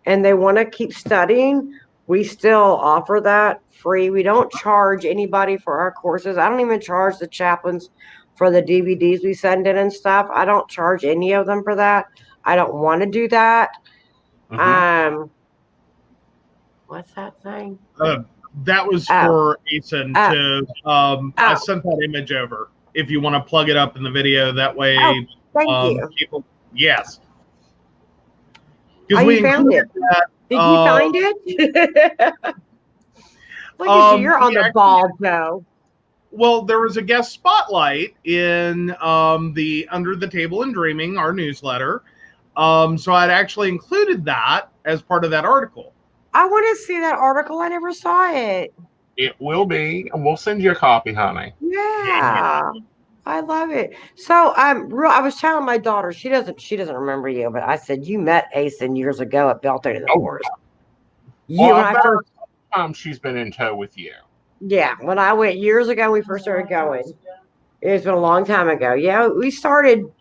and they want to keep studying, we still offer that free. We don't charge anybody for our courses. I don't even charge the chaplains for the DVDs we send in and stuff. I don't charge any of them for that. I don't want to do that. What's that thing? That was for Aeson to I sent that image over. If you want to plug it up in the video, that way thank you. People, yes. You found it. Did you find it? Look at you, you're on the ball, Joe. Well, there was a guest spotlight in the Under the Table and Dreaming, our newsletter. So I'd actually included that as part of that article. I want to see that article. I never saw it. It will be, and we'll send you a copy, honey. Yeah, I love it. So I was telling my daughter, she doesn't remember you, but I said you met Aeson years ago at Beltane in the Forest. She's been in tow with you. Yeah, when I went years ago, we first started going. It's been a long time ago. Yeah, we started.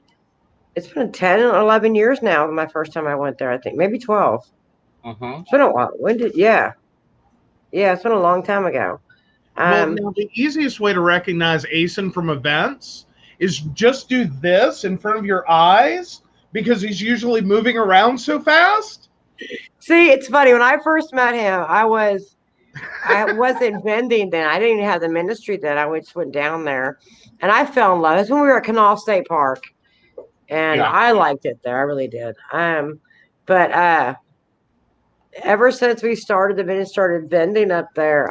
It's been 10 or 11 years now. My first time I went there, I think maybe 12. It's been a while. Yeah, it's been a long time ago. Well, now the easiest way to recognize Aeson from events is just do this in front of your eyes because he's usually moving around so fast. See, it's funny. When I first met him, I wasn't vending then. I didn't even have the ministry then. I just went down there and I fell in love. That's when we were at Canal State Park. And I liked it there. I really did. But ever since we started the ministry, started vending up there,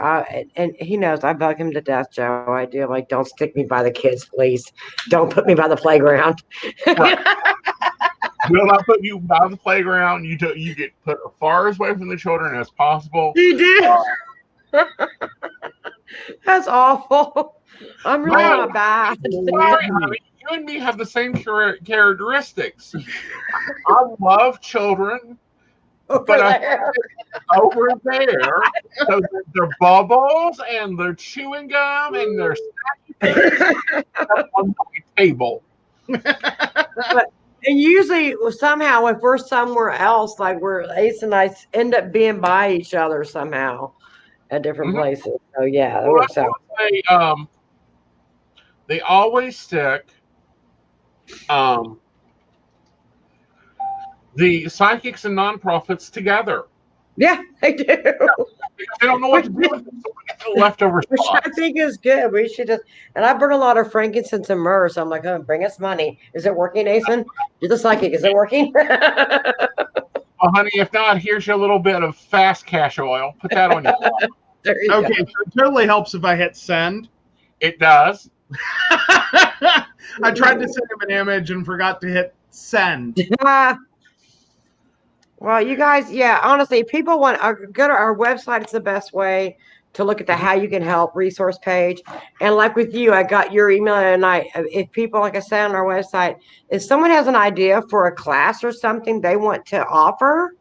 and he knows I bug him to death, Joe. I do. I'm like, don't stick me by the kids, please. Don't put me by the playground. Right. Will not put you by the playground. You get put as far away from the children as possible. You do. That's awful. I'm really not bad. Sorry, honey. You and me have the same characteristics. I love children, but over there, so their bubbles and their chewing gum and their on my table. And usually, somehow, if we're somewhere else, like Ace and I end up being by each other somehow at different places. So yeah, that works out. They always stick the psychics and nonprofits together. Yeah, they do. Because they don't know what to do with it. So we get the leftover Which I think is good. We should just, and I burn a lot of frankincense and myrrh, so I'm like, oh, bring us money. Is it working, Aeson? You're the psychic. Is it working? Well, honey, if not, here's your little bit of fast cash oil. Put that on your Okay, so it totally helps if I hit send. It does. I tried to send him an image and forgot to hit send. Well, you guys, yeah, honestly, people want to go to our website. It's the best way to look at the how you can help resource page. And like with you, I got your email and if people, like I said on our website, if someone has an idea for a class or something they want to offer,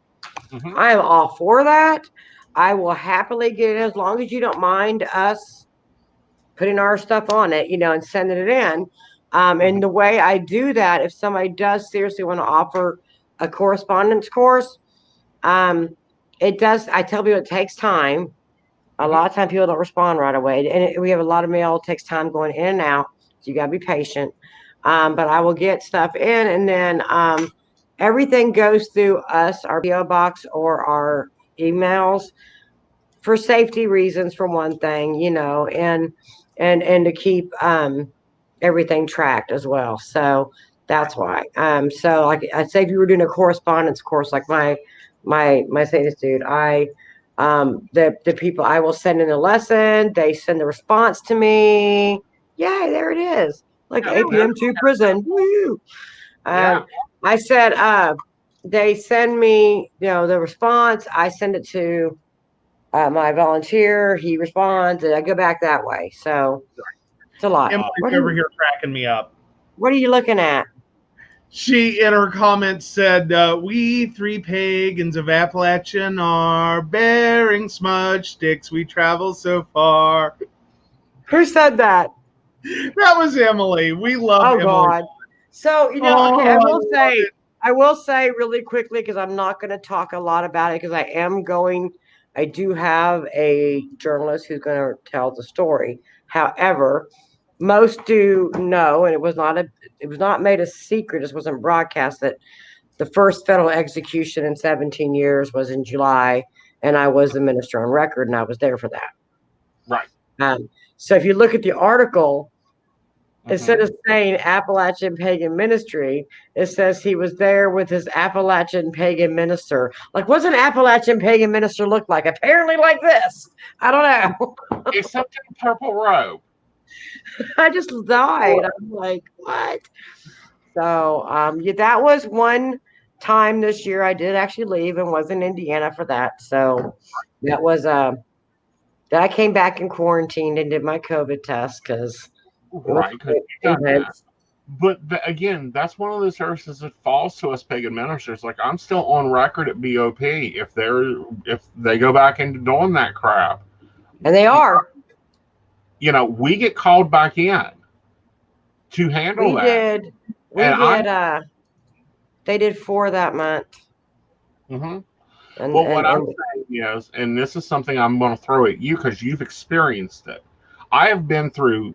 I am all for that. I will happily get it as long as you don't mind us putting our stuff on it, and sending it in. And the way I do that, if somebody does seriously want to offer a correspondence course, it does. I tell people it takes time. A lot of times people don't respond right away. And we have a lot of mail. It takes time going in and out. So you got to be patient. But I will get stuff in and then everything goes through us, our PO box or our emails for safety reasons, for one thing, and to keep everything tracked as well. So that's why. So like I say, if you were doing a correspondence course, like my Satanist dude, the people I will send in a lesson, they send the response to me. Yay, there it is. Like APM to prison. Woo! I said they send me, the response. I send it to my volunteer. He responds, and I go back that way. So it's a lot. Emily's over here cracking me up. What are you looking at? She, in her comments, said, we three pagans of Appalachian are bearing smudge sticks. We travel so far. Who said that? That was Emily. We love Emily. Oh, God. So, okay, I will say really quickly, because I'm not going to talk a lot about it, because I do have a journalist who's going to tell the story. However, most do know, and it was not made a secret. It wasn't broadcast that the first federal execution in 17 years was in July, and I was the minister on record, and I was there for that. Right. So if you look at the article, instead of saying Appalachian Pagan Ministry, it says he was there with his Appalachian Pagan minister. Like, what's an Appalachian Pagan minister look like? Apparently like this. I don't know. It's something purple robe. I just died. I'm like, what? So, that was one time this year I did actually leave and was in Indiana for that. So that was, that I came back and quarantined and did my COVID test because. Right. But again, that's one of the services that falls to us pagan ministers. Like, I'm still on record at BOP if they go back into doing that crap. And they are. We get called back in to handle that. They did 4 that month. What I'm saying is, and this is something I'm going to throw at you because you've experienced it. I have been through,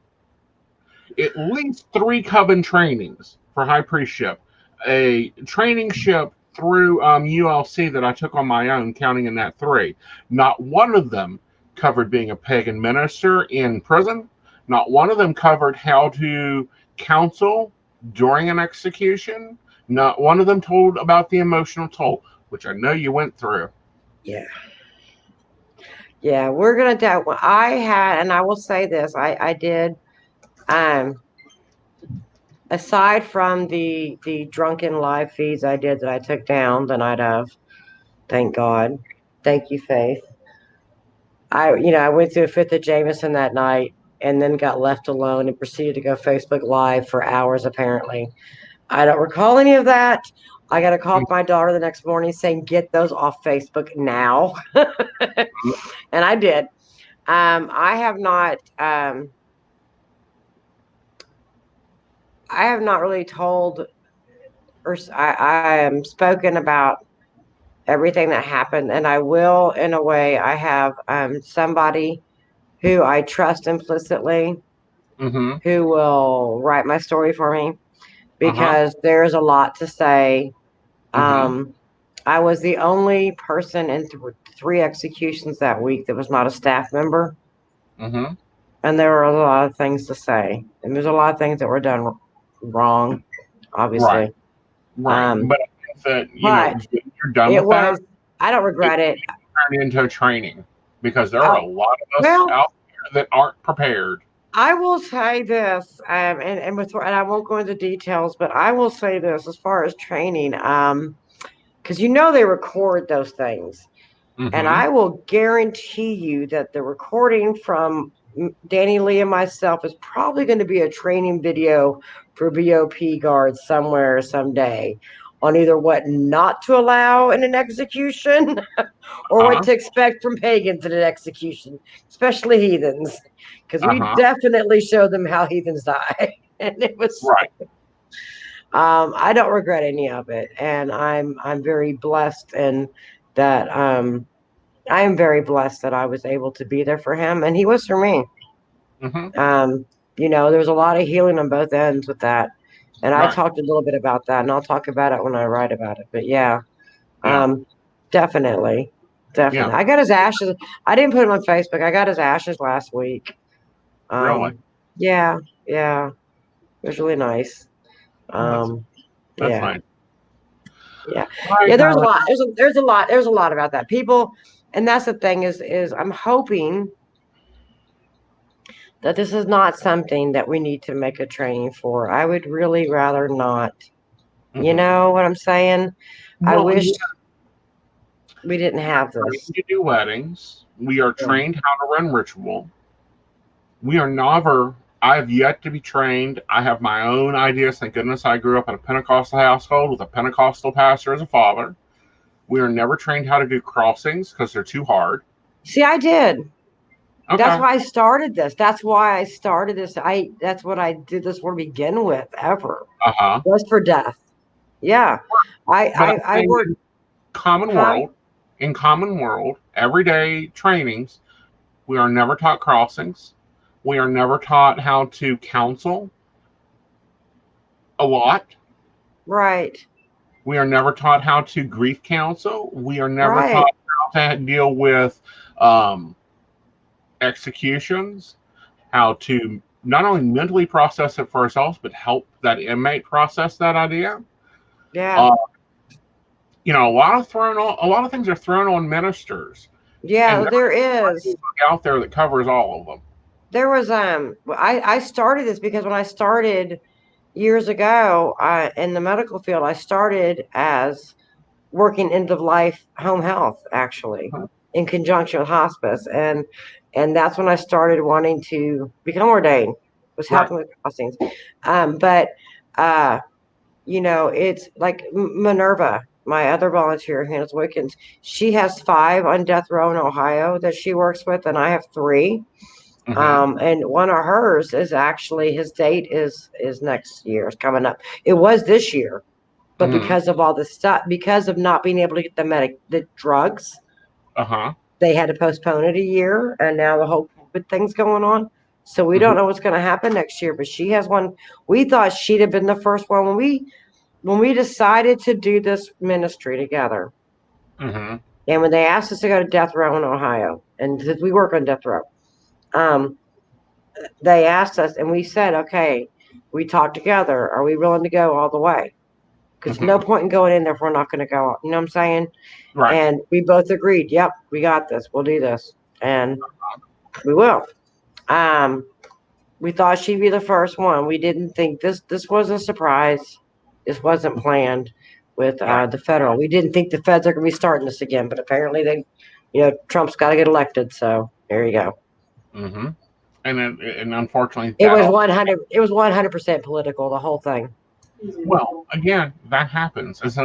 at least 3 coven trainings for high priestship, a training ship through ULC that I took on my own, counting in that 3. Not one of them covered being a pagan minister in prison. Not one of them covered how to counsel during an execution. Not one of them told about the emotional toll, which I know you went through. Yeah. Yeah, we're going to do. I had, and I will say this, I did, aside from the drunken live feeds I did that I took down the night of, thank God, thank you, Faith. I went through a 5th of Jameson that night and then got left alone and proceeded to go Facebook Live for hours, apparently. I don't recall any of that. I got a call from my daughter the next morning saying, get those off Facebook now. And I did. I have not really told or I am spoken about everything that happened, and I will in a way. I have somebody who I trust implicitly who will write my story for me because there's a lot to say. I was the only person in 3 executions that week that was not a staff member. And there were a lot of things to say. And there's a lot of things that were done wrong, obviously. Right. But I think that, you're done with that. I don't regret it. Turn into training because there are a lot of us out there that aren't prepared. I will say this, and I won't go into details, but I will say this as far as training, because they record those things. And I will guarantee you that the recording from Danny Lee and myself is probably going to be a training video for BOP guards somewhere someday on either what not to allow in an execution or what to expect from pagans in an execution, especially heathens, because we definitely showed them how heathens die. And it was right. I don't regret any of it, and I'm very blessed, and that I am very blessed that I was able to be there for him, and he was for me. There's a lot of healing on both ends with that, and I talked a little bit about that, and I'll talk about it when I write about it. But definitely. Yeah. I got his ashes. I didn't put him on Facebook. I got his ashes last week. Really? Yeah. It was really nice. That's fine. Yeah. Yeah, there's a lot. There's a lot about that. People, and that's the thing is I'm hoping that this is not something that we need to make a training for. I would really rather not. You know what I'm saying? I wish we didn't have this. To do weddings. We are trained how to run ritual. We are never. I have yet to be trained. I have my own ideas. Thank goodness I grew up in a Pentecostal household with a Pentecostal pastor as a father. We are never trained how to do crossings because they're too hard. See, I did. Okay. That's why I started this. That's why I started this. That's what I did this for to begin with, ever. Was for death. Yeah. I worked in common world, everyday trainings, we are never taught crossings. We are never taught how to counsel a lot. Right. We are never taught how to grief counsel. We are never taught how to deal with executions, how to not only mentally process it for ourselves, but help that inmate process that idea. Yeah. A lot of things are thrown on ministers. Yeah, there is out there that covers all of them. There was I started this because when I started years ago in the medical field, I started as working end of life home health, actually, in conjunction with hospice, and that's when I started wanting to become ordained. Was helping with crossings, but it's like Minerva, my other volunteer who handles Wiccans. She has 5 on death row in Ohio that she works with, and I have 3. And one of hers is actually, his date is next year. It's coming up. It was this year, but because of all this stuff, because of not being able to get the drugs, they had to postpone it a year, and now the whole COVID thing's going on. So we don't know what's going to happen next year, but she has one. We thought she'd have been the first one when we decided to do this ministry together. Mm-hmm. And when they asked us to go to death row in Ohio, and we work on death row, they asked us, and we said, okay, we talked together. Are we willing to go all the way? Because no point in going in there if we're not going to go. You know what I'm saying? Right. And we both agreed, yep, we got this. We'll do this. And we will. We thought she'd be the first one. We didn't think this was a surprise. This wasn't planned with the federal. We didn't think the feds are going to be starting this again, but apparently Trump's got to get elected. So there you go. Mm-hmm. And unfortunately, it was 100. It was 100% political. The whole thing. Well, again, that happens. It's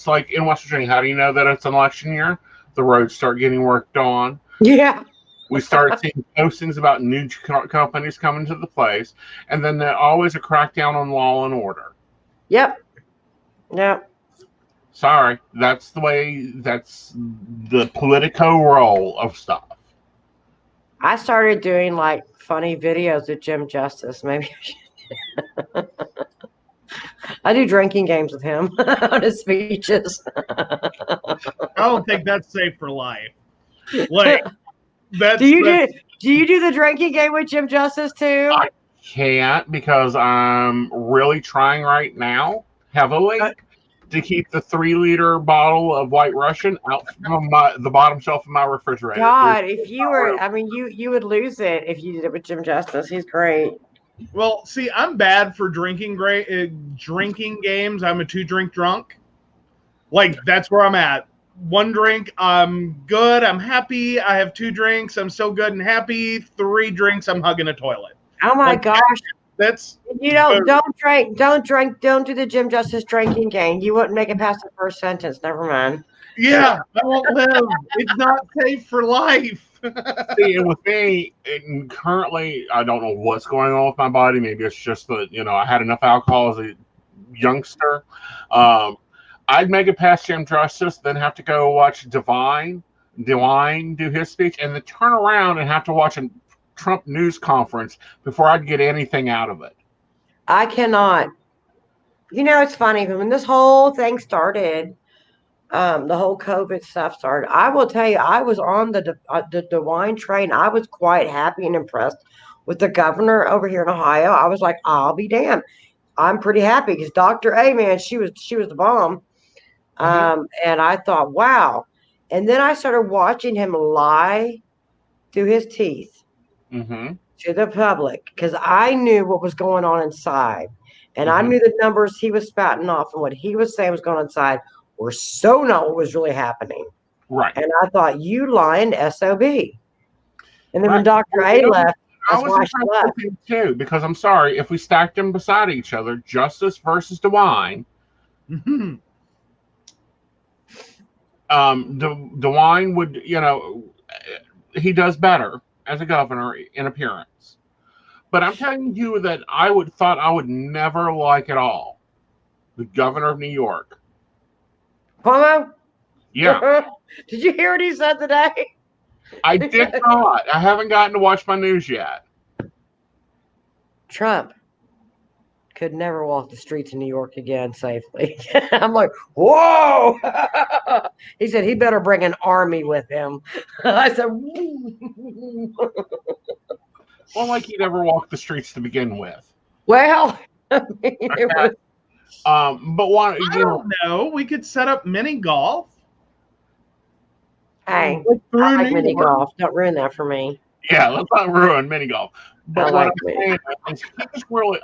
like in West Virginia. How do you know that it's an election year? The roads start getting worked on. Yeah. We start seeing postings about new companies coming to the place, and then there's always a crackdown on law and order. Yep. Sorry, that's the Politico role of stuff. I started doing like funny videos with Jim Justice. Maybe I should. I do drinking games with him on his speeches. I don't think that's safe for life. Like, do you do the drinking game with Jim Justice too? I can't because I'm really trying right now heavily to keep the 3-liter bottle of White Russian out from the bottom shelf of my refrigerator. God, if you were, you would lose it if you did it with Jim Justice. He's great. Well, see, I'm bad for drinking games. I'm a 2-drink drunk. Like, that's where I'm at. 1 drink, I'm good. I'm happy. I have 2 drinks. I'm so good and happy. 3 drinks, I'm hugging a toilet. Oh my gosh. That's don't do the Jim Justice drinking game. You wouldn't make it past the first sentence. Never mind. Yeah, I won't live. It's not safe for life. See, and with me, currently, I don't know what's going on with my body. Maybe it's just that, I had enough alcohol as a youngster. I'd make it past Jim Justice, then have to go watch Divine do his speech, and then turn around and have to watch a Trump news conference before I'd get anything out of it. I cannot. It's funny. When this whole thing started, the whole COVID stuff started, I will tell you, I was on the wine train. I was quite happy and impressed with the governor over here in Ohio. I was like, I'll be damned. I'm pretty happy because Dr. A, man, she was the bomb. And I thought, wow. And then I started watching him lie through his teeth to the public because I knew what was going on inside. And I knew the numbers he was spouting off and what he was saying was going on inside were so not what was really happening. Right. And I thought, you lying SOB. And then when Dr. A left, I was impressed with him too, because I'm sorry, if we stacked them beside each other, Justice versus DeWine, DeWine would, he does better as a governor in appearance. But I'm telling you that I thought I would never like at all the governor of New York. Cuomo? Yeah. Did you hear what he said today? I did not. I haven't gotten to watch my news yet. Trump could never walk the streets of New York again safely. I'm like, whoa. He said he better bring an army with him. I said, well, like he never walked the streets to begin with. Well, but one, I don't know. We could set up mini golf. Hey, I like mini golf. Don't ruin that for me. Yeah, let's not ruin mini golf. But what I'm saying is,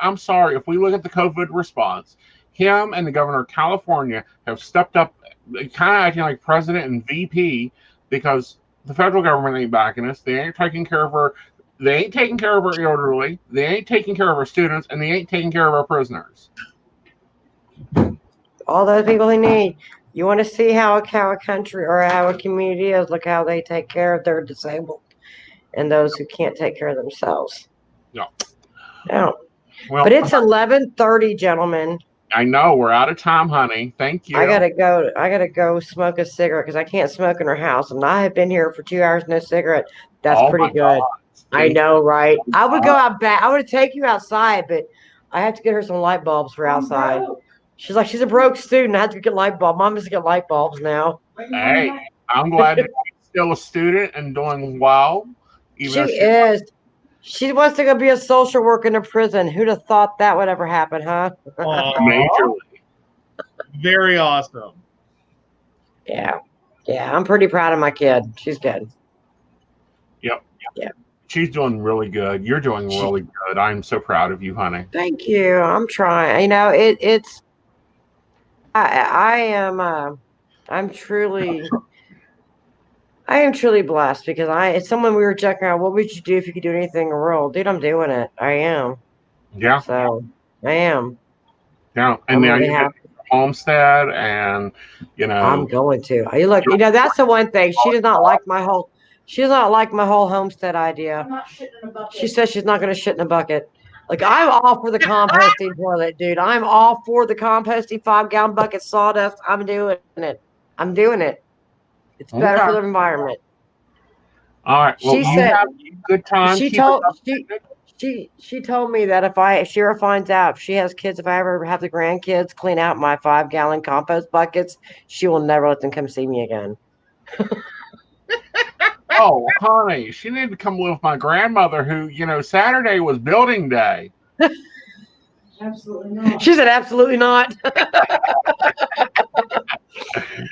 I'm sorry, if we look at the COVID response, him and the governor of California have stepped up, kind of acting like president and VP, because the federal government ain't backing us. They ain't taking care of our elderly. They ain't taking care of our students, and they ain't taking care of our prisoners. All those people they need. You want to see how a country or how a community is? Look how they take care of their disabled and those who can't take care of themselves. No. Well, but it's 11:30, gentlemen. I know we're out of time, honey. Thank you. I gotta go smoke a cigarette because I can't smoke in her house, and I have been here for 2 hours, no cigarette. That's pretty good. I know, right? I would go out back. I would take you outside, but I have to get her some light bulbs for outside. She's like, she's a broke student. I have to get light bulbs. Mom has to get light bulbs now. Hey, I'm glad that she's still a student and doing well. She is. She wants to go be a social worker in a prison. Who'd have thought that would ever happen, huh? Majorly. Very awesome. Yeah. Yeah, I'm pretty proud of my kid. She's good. Yep. Yeah. She's doing really good. You're doing really good. I'm so proud of you, honey. Thank you. I'm trying. You know, it's I am truly blessed because it's someone we were checking out. What would you do if you could do anything in the world? Dude, I'm doing it. I am. Yeah. So I am. Yeah. And now you have homestead and I'm going to. Look, that's the one thing. She does not like my whole homestead idea. I'm not shitting in a bucket. She says she's not gonna shit in a bucket. Like, I'm all for the composting toilet, dude. I'm all for the composting 5-gallon bucket sawdust. I'm doing it. It's better for the environment. All right. Well, She said, have a good time. She told me that if she ever finds out if she has kids, if I ever have the grandkids clean out my 5-gallon compost buckets, she will never let them come see me again. Oh, honey, she needed to come live with my grandmother who, Saturday was building day. Absolutely not. She said, absolutely not.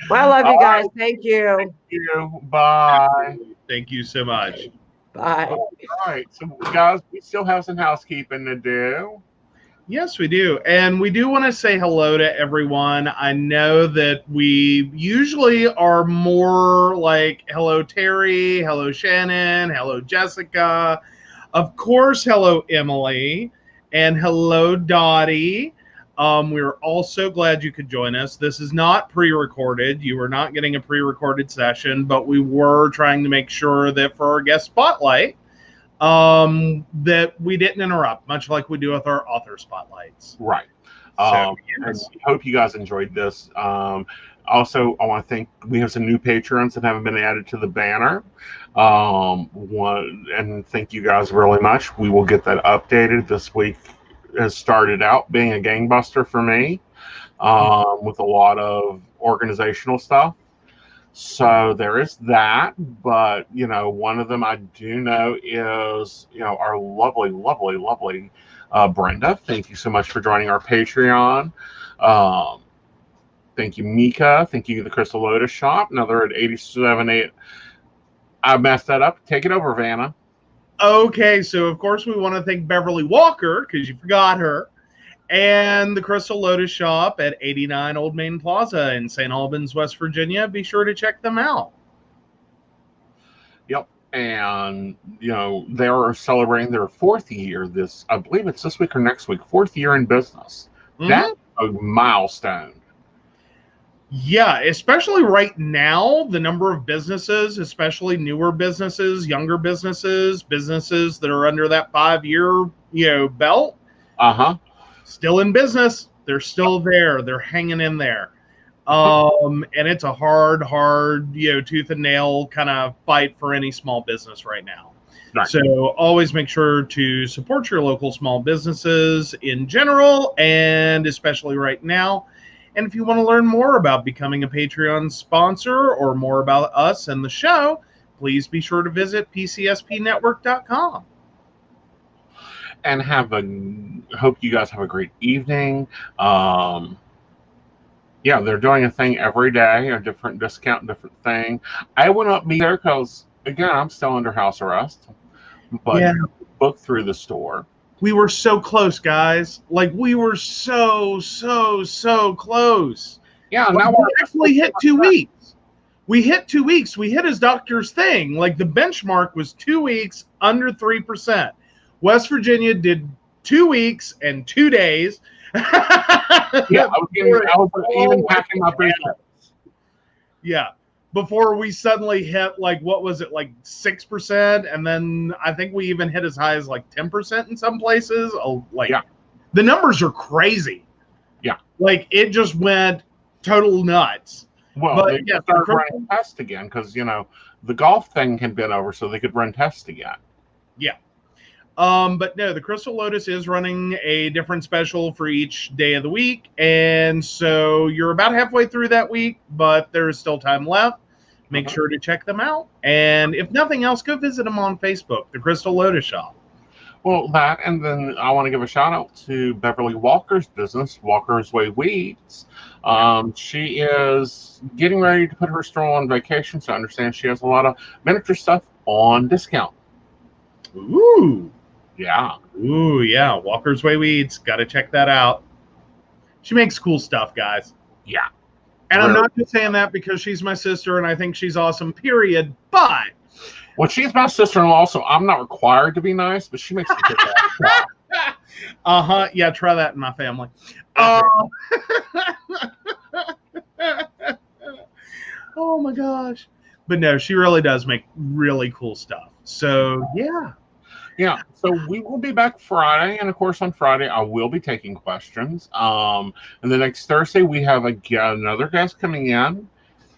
Well, I love you guys. Thank you. Thank you. Bye. Thank you so much. Bye. All right. So, guys, we still have some housekeeping to do. Yes, we do. And we do want to say hello to everyone. I know that we usually are more like, hello, Terry, hello, Shannon, hello, Jessica. Of course, hello, Emily, and hello, Dottie. We're also glad you could join us. This is not pre-recorded. You are not getting a pre-recorded session, but we were trying to make sure that for our guest spotlight, that we didn't interrupt, much like we do with our author spotlights. Right. So, and I hope you guys enjoyed this. Also, I want to thank, we have some new patrons that haven't been added to the banner. And thank you guys really much. We will get that updated. This week has started out being a gangbuster for me, with a lot of organizational stuff. So there is that, but one of them I do know is our lovely Brenda. Thank you so much for joining our Patreon. Thank you, Mika. Thank you, the Crystal Lotus Shop. Another at 87.8. I messed that up. Take it over, Vanna. Okay, so of course we want to thank Beverly Walker because you forgot her. And the Crystal Lotus Shop at 89 Old Main Plaza in St. Albans, West Virginia. Be sure to check them out. Yep. And, they're celebrating their 4th year I believe it's this week or next week, 4th year in business. Mm-hmm. That's a milestone. Yeah, especially right now, the number of businesses, especially newer businesses, younger businesses that are under that 5-year, belt. Uh-huh. Still in business. They're still there. They're hanging in there. And it's a hard, tooth and nail kind of fight for any small business right now. Right. So always make sure to support your local small businesses in general, and especially right now. And if you want to learn more about becoming a Patreon sponsor or more about us and the show, please be sure to visit pcspnetwork.com. And hope you guys have a great evening. Yeah, they're doing a thing every day, a different discount, different thing. I will not be there because, again, I'm still under house arrest. But book through the store. We were so close, guys. Like, we were so close. Yeah, now we actually hit 2 weeks. We hit 2 weeks. We hit his doctor's thing. Like, the benchmark was 2 weeks under 3%. West Virginia did 2 weeks and 2 days. Yeah, I was even packing my briefcase. Yeah, before we suddenly hit, like, what was it, like 6%? And then I think we even hit as high as like 10% in some places. The numbers are crazy. Yeah. Like, it just went total nuts. Well, they started running tests again because, the golf thing had been over, so they could run tests again. Yeah. But no, the Crystal Lotus is running a different special for each day of the week. And so you're about halfway through that week, but there's still time left. Make sure to check them out. And if nothing else, go visit them on Facebook, the Crystal Lotus Shop. Well, that, and then I want to give a shout out to Beverly Walker's business, Walker's Way Weeds. She is getting ready to put her store on vacation, so I understand she has a lot of miniature stuff on discount. Ooh. Yeah. Ooh, yeah. Walker's Way Weeds. Got to check that out. She makes cool stuff, guys. Yeah. And really. I'm not just saying that because she's my sister and I think she's awesome, period. But well, she's my sister-in-law, so I'm not required to be nice, but she makes me good stuff. Uh-huh. Yeah, try that in my family. Oh my gosh. But no, she really does make really cool stuff. So yeah. Yeah, so we will be back Friday, and of course on Friday I will be taking questions. And the next Thursday we have another guest coming in,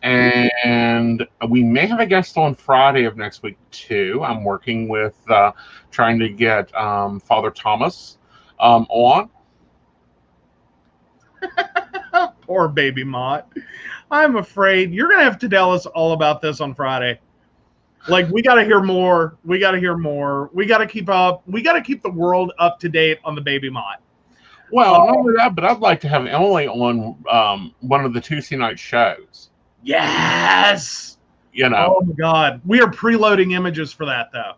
and we may have a guest on Friday of next week too. I'm working with trying to get Father Thomas on. Poor baby Mott. I'm afraid you're going to have to tell us all about this on Friday. Like, we got to hear more. We got to hear more. We got to keep up. We got to keep the world up to date on the baby Mott. Well, not only that, but I'd like to have Emily on one of the Tuesday night shows. Yes. You know. Oh, my God. We are preloading images for that, though.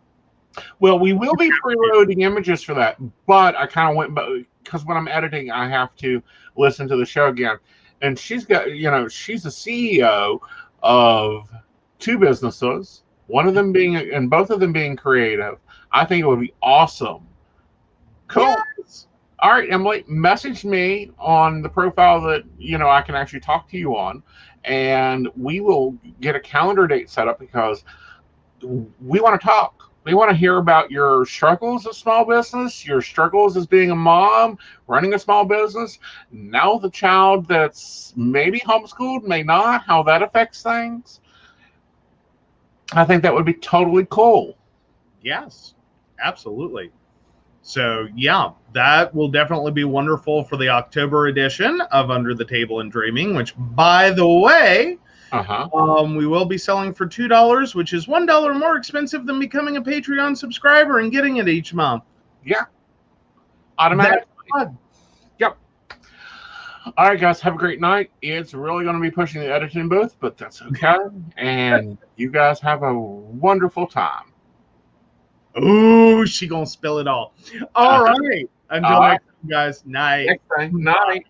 Well, we will be preloading images for that, but I kind of went, because when I'm editing, I have to listen to the show again. And she's got, she's a CEO of 2 businesses. One of them being, and both of them being creative. I think it would be awesome. Cool. Yes. All right, Emily, message me on the profile that, I can actually talk to you on, and we will get a calendar date set up because we want to talk. We want to hear about your struggles as small business, your struggles as being a mom, running a small business. Now the child that's maybe homeschooled, may not, how that affects things. I think that would be totally cool. Yes, absolutely. So, yeah, that will definitely be wonderful for the October edition of Under the Table and Dreaming, which, by the way, we will be selling for $2, which is $1 more expensive than becoming a Patreon subscriber and getting it each month. Yeah. Automatically. Yep. All right, guys, have a great night. It's really going to be pushing the editing booth, but that's okay. And you guys have a wonderful time. Ooh, she going to spill it all. All right. Until next time, guys. Night. Next time. Night.